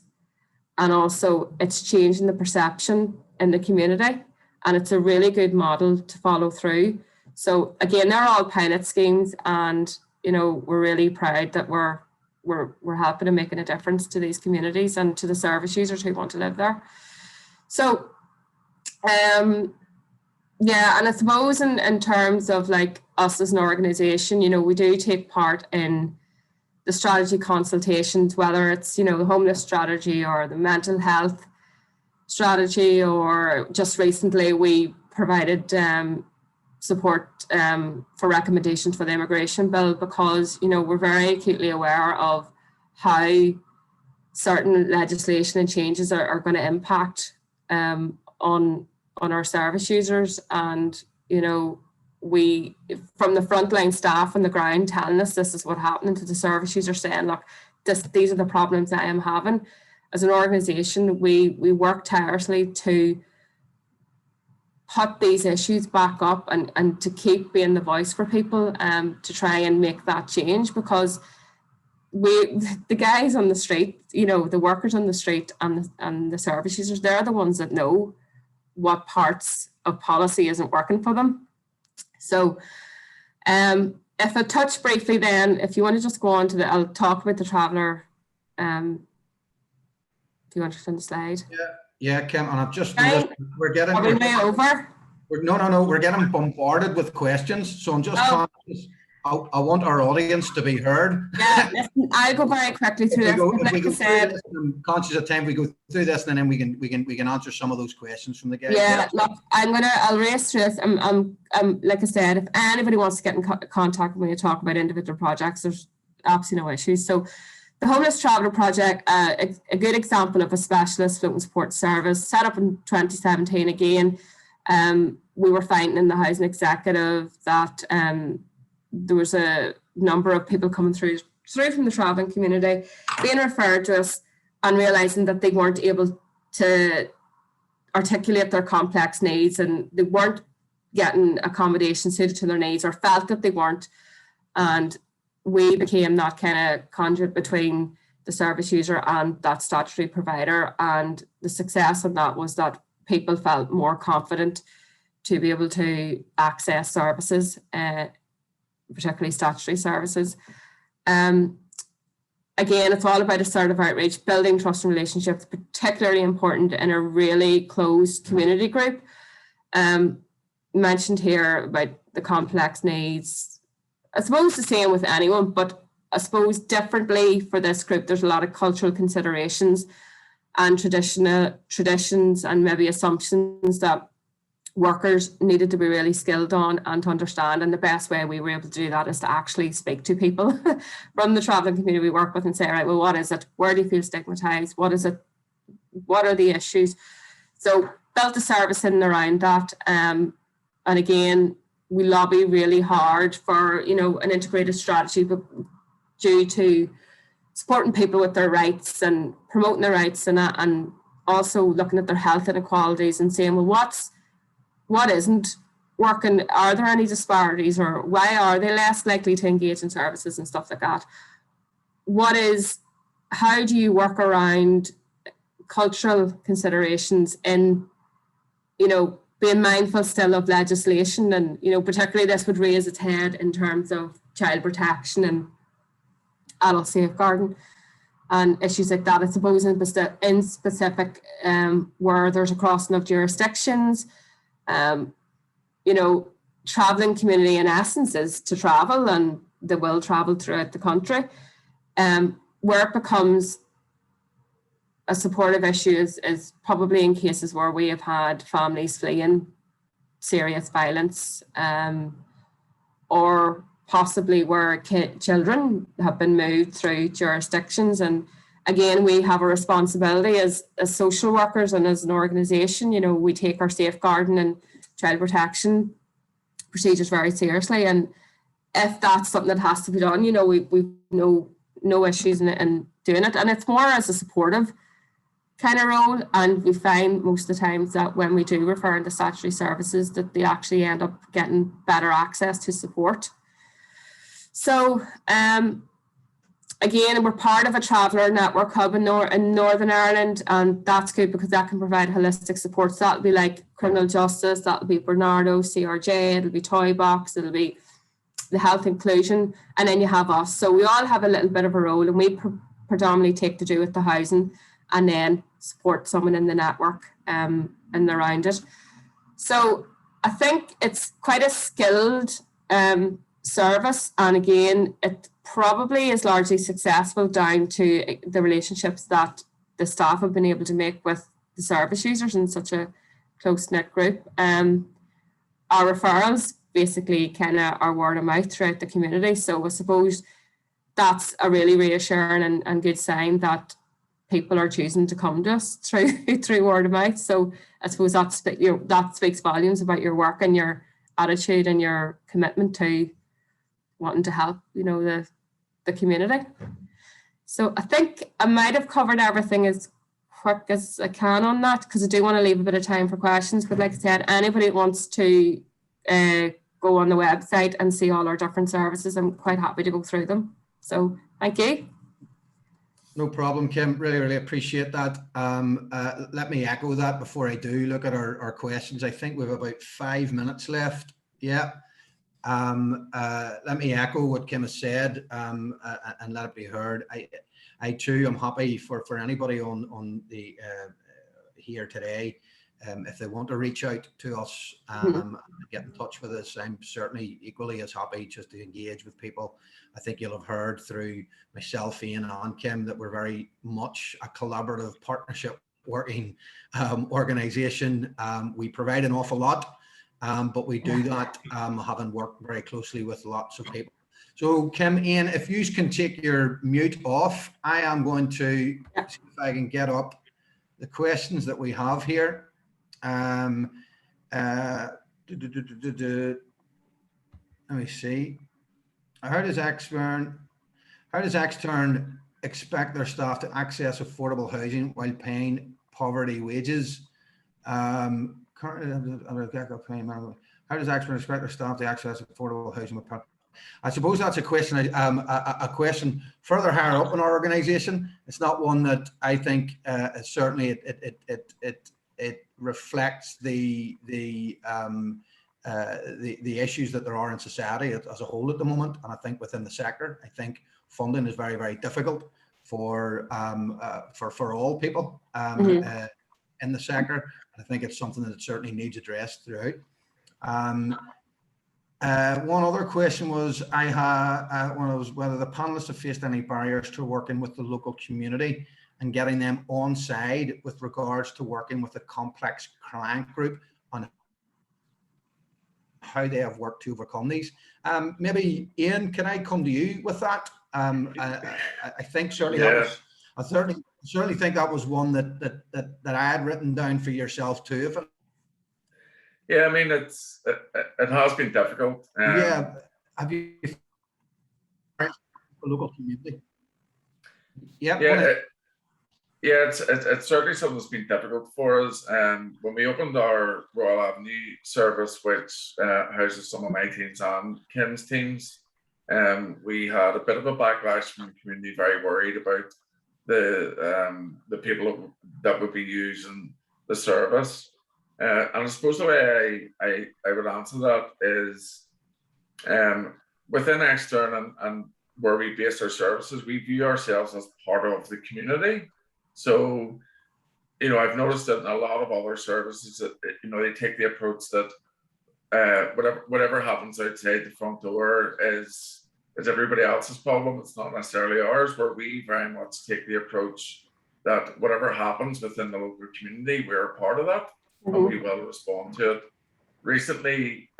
Speaker 3: and also it's changing the perception in the community, and it's a really good model to follow through. So again, they're all pilot schemes, and you know, we're really proud that we're helping and making a difference to these communities and to the service users who want to live there. So yeah, and I suppose in terms of like us as an organisation, you know, we do take part in the strategy consultations, whether it's, you know, the homeless strategy or the mental health strategy, or just recently we provided support for recommendations for the immigration bill, because, you know, we're very acutely aware of how certain legislation and changes are going to impact on our service users. And, you know, we, from the frontline staff on the ground telling us this is what happened, to the service users saying, look, these are the problems I am having. As an organisation, we work tirelessly to put these issues back up and to keep being the voice for people, to try and make that change, because the guys on the street, you know, the workers on the street and the service users, they're the ones that know what parts of policy isn't working for them. So if I touch briefly then, if you want to just go on to I'll talk about the traveller. Do you want to turn the slide?
Speaker 1: Yeah, Kim, and I've just
Speaker 3: Right.
Speaker 1: we're getting
Speaker 3: Are we way over?
Speaker 1: No, we're getting bombarded with questions. So I'm just conscious I want our audience to be heard.
Speaker 3: Yeah, listen, I'll go very quickly through this.
Speaker 1: If we
Speaker 3: Like
Speaker 1: go
Speaker 3: I said,
Speaker 1: through this, I'm conscious of time, we go through this and then we can answer some of those questions from the guys.
Speaker 3: yeah, look, I'll race through this. I'm like I said, if anybody wants to get in contact when you talk about individual projects, there's absolutely no issues. So the Homeless Traveller Project, a good example of a specialist floating support service set up in 2017 again. We were finding in the housing executive that there was a number of people coming through from the travelling community being referred to us and realising that they weren't able to articulate their complex needs and they weren't getting accommodation suited to their needs or felt that they weren't. And we became that kind of conduit between the service user and that statutory provider. And the success of that was that people felt more confident to be able to access services, particularly statutory services. Again, it's all about assertive outreach, building trust and relationships, particularly important in a really closed community group. Mentioned here about the complex needs. I suppose the same with anyone, but I suppose differently for this group, there's a lot of cultural considerations and traditions and maybe assumptions that workers needed to be really skilled on and to understand. And the best way we were able to do that is to actually speak to people from the travelling community we work with and say, right, well, what is it? Where do you feel stigmatized? What is it? What are the issues? So built a service in and around that. And again, we lobby really hard for, an integrated strategy, but due to supporting people with their rights and promoting their rights and also looking at their health inequalities and saying, well, what isn't working? Are there any disparities or why are they less likely to engage in services and stuff like that? How do you work around cultural considerations in, being mindful still of legislation and, particularly this would raise its head in terms of child protection and adult safeguarding and issues like that. I suppose in specific where there's a crossing of jurisdictions, travelling community in essence is to travel and they will travel throughout the country. Where it becomes a supportive issue is probably in cases where we have had families fleeing serious violence or possibly where children have been moved through jurisdictions. And again, we have a responsibility as social workers and as an organisation, we take our safeguarding and child protection procedures very seriously. And if that's something that has to be done, we've no issues in doing it. And it's more as a supportive kind of role. And we find most of the times that when we do refer into statutory services, that they actually end up getting better access to support. So again, we're part of a traveller network hub in Northern Ireland, and that's good because that can provide holistic support. So that'll be like criminal justice, that'll be Bernardo, CRJ, it'll be Toy Box, it'll be the health inclusion, and then you have us. So we all have a little bit of a role, and we predominantly take to do with the housing and then support someone in the network and around it. So I think it's quite a skilled service, and again, it probably is largely successful down to the relationships that the staff have been able to make with the service users in such a close-knit group. Our referrals basically kind of are word of mouth throughout the community. So I suppose that's a really reassuring and good sign that people are choosing to come to us through word of mouth. So I suppose that speaks volumes about your work and your attitude and your commitment to wanting to help, the community. So I think I might have covered everything as quick as I can on that, because I do want to leave a bit of time for questions. But like I said, anybody wants to go on the website and see all our different services, I'm quite happy to go through them. So thank you.
Speaker 1: No problem, Kim. Really, really appreciate that. Let me echo that before I do look at our questions. I think we have about 5 minutes left. Yeah. Let me echo what Kim has said and let it be heard. I too am happy for anybody on the here today if they want to reach out to us, get in touch with us, I'm certainly equally as happy just to engage with people. I think you'll have heard through myself, Iain, and Kim that we're very much a collaborative partnership working organisation. We provide an awful lot, but we do that having worked very closely with lots of people. So Kim, Iain, if you can take your mute off, I am going to see if I can get up the questions that we have here. Let me see. How does Extern expect their staff to access affordable housing while paying poverty wages? How does Extern expect their staff to access affordable housing with poverty? I suppose that's a question. A question further higher up in our organisation. It's not one that I think certainly it reflects the issues that there are in society as a whole at the moment, and I think within the sector, I think funding is very, very difficult for all people in the sector. I think it's something that certainly needs addressed throughout. One other question was whether the panelists have faced any barriers to working with the local community and getting them on side with regards to working with a complex client group on how they have worked to overcome these. Maybe Iain, can I come to you with that? I think certainly I certainly think that was one that I had written down for yourself too.
Speaker 2: Yeah, I mean, it has been difficult.
Speaker 1: Yeah, have you the local community?
Speaker 2: Yeah, it's certainly something that's been difficult for us. When we opened our Royal Avenue service, which houses some of my teams and Kim's teams, we had a bit of a backlash from the community, very worried about the people that would be using the service. And I suppose the way I would answer that is within Extern and where we base our services, we view ourselves as part of the community. So, you know, I've noticed that in a lot of other services that, you know, they take the approach that whatever happens outside the front door is everybody else's problem. It's not necessarily ours, where we very much take the approach that whatever happens within the local community, we're a part of that. And we will respond to it. Recently,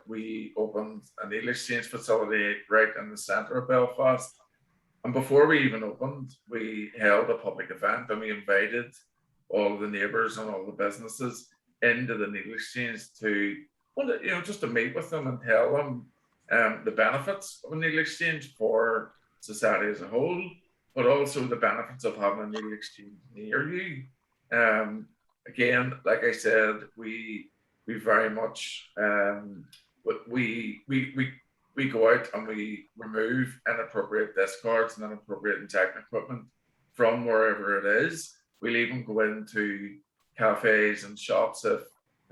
Speaker 2: we opened a needle exchange facility right in the centre of Belfast. And before we even opened, we held a public event and we invited all of the neighbours and all the businesses into the needle exchange to, you know, just to meet with them and tell them the benefits of a needle exchange for society as a whole, but also the benefits of having a needle exchange near you. Again, like I said, we very much we go out and we remove inappropriate discards and inappropriate injecting equipment from wherever it is. We'll even go into cafes and shops if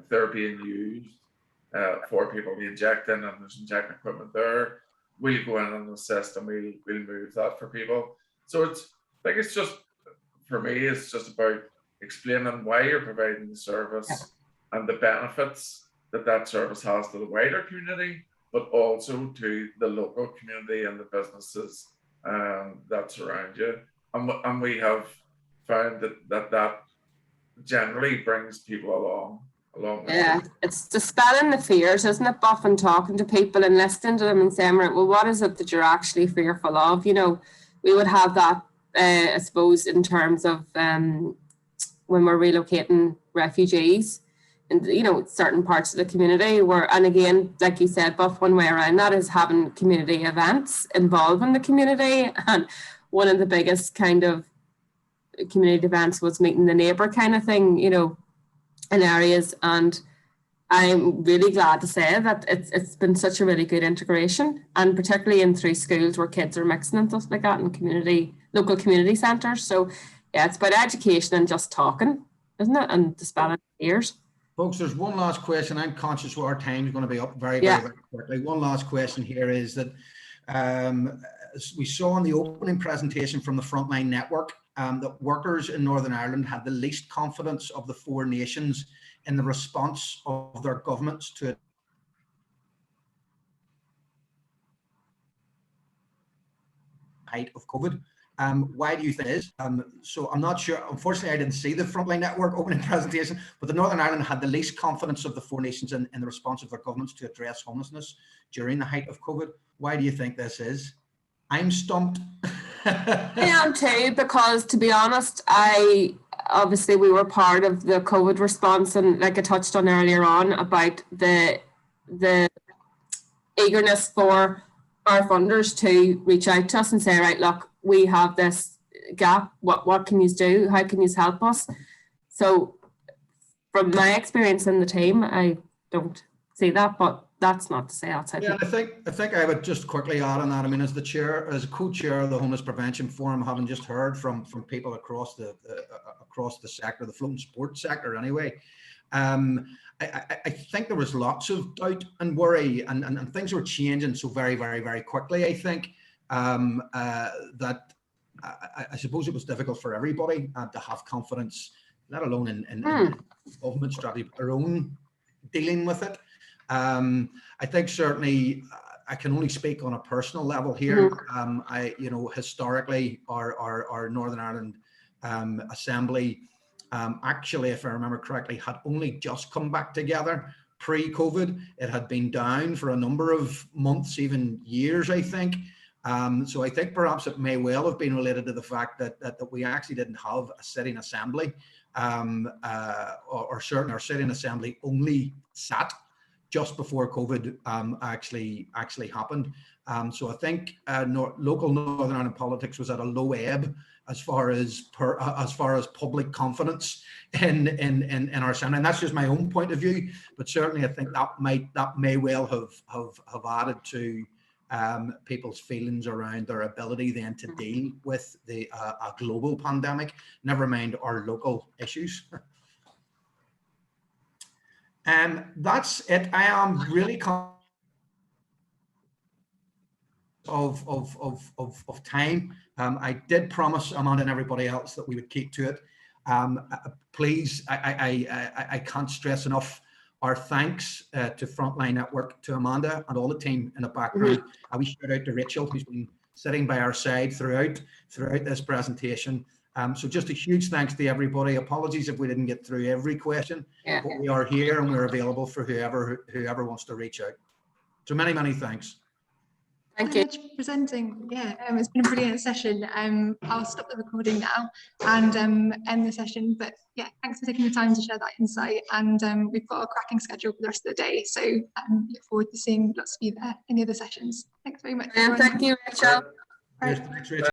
Speaker 2: they're being used for people to be injecting and there's injecting equipment there. We'll go in and assist and we'll move that for people. So it's like, it's just, for me, it's just about explaining why you're providing the service and the benefits that service has to the wider community, but also to the local community and the businesses that surround you. And we have found that generally brings people along.
Speaker 3: Yeah, it's dispelling the fears, isn't it, Buff, and talking to people and listening to them and saying, right, well, what is it that you're actually fearful of? You know, we would have that, I suppose, in terms of when we're relocating refugees in, you know, certain parts of the community where, and again, like you said, Buff, one way around that is having community events involving the community. And one of the biggest kind of community events was meeting the neighbour kind of thing, you know, in areas. And I'm really glad to say that it's been such a really good integration, and particularly in through schools where kids are mixing and stuff like that in local community centres. So yeah, it's about education and just talking, isn't it? And dispelling fears.
Speaker 1: Folks, there's one last question. I'm conscious our time is going to be up very, very quickly. One last question here is that we saw in the opening presentation from the Frontline Network that workers in Northern Ireland had the least confidence of the 4 nations in the response of their governments to height of COVID. Why do you think it is? So I'm not sure. Unfortunately, I didn't see the Frontline Network opening presentation, but the Northern Ireland had the least confidence of the 4 nations in the response of their governments to address homelessness during the height of COVID. Why do you think this is? I'm stumped.
Speaker 3: I am too, because to be honest, obviously we were part of the COVID response, and like I touched on earlier on about the eagerness for our funders to reach out to us and say, right, look, we have this gap. What can you do? How can you help us? So from my experience in the team, I don't see that, but that's not to say outside.
Speaker 1: Yeah, I think I would just quickly add on that. I mean, as a co-chair of the Homeless Prevention Forum, having just heard from people across the sector, the floating sports sector anyway, I think there was lots of doubt and worry, and things were changing so very, very, very quickly. I think that I suppose it was difficult for everybody to have confidence, let alone in government strategy, but their own dealing with it. I think certainly I can only speak on a personal level here. Historically, our Northern Ireland Assembly, actually, if I remember correctly, had only just come back together pre-COVID. It had been down for a number of months, even years, I think. So I think perhaps it may well have been related to the fact that we actually didn't have a sitting assembly, or certainly our sitting assembly only sat just before COVID actually happened. So I think local Northern Ireland politics was at a low ebb as far as public confidence in our assembly, and that's just my own point of view. But certainly, I think that may well have added to people's feelings around their ability then to deal with a global pandemic. Never mind our local issues. That's it. I am really of time. I did promise Amanda and everybody else that we would keep to it. Please, I can't stress enough our thanks to Frontline Network, to Amanda and all the team in the background. We shout out to Rachel, who's been sitting by our side throughout this presentation. So just a huge thanks to everybody. Apologies if we didn't get through every question, but we are here and we're available for whoever wants to reach out. So many thanks.
Speaker 3: Thank you
Speaker 4: so much for presenting. Yeah, it's been a brilliant session. I'll stop the recording now and end the session. But yeah, thanks for taking the time to share that insight. And we've got a cracking schedule for the rest of the day. So look forward to seeing lots of you there in the other sessions. Thanks very much.
Speaker 3: and thank you, Rachel.
Speaker 4: Right.
Speaker 1: Thanks, Rachel.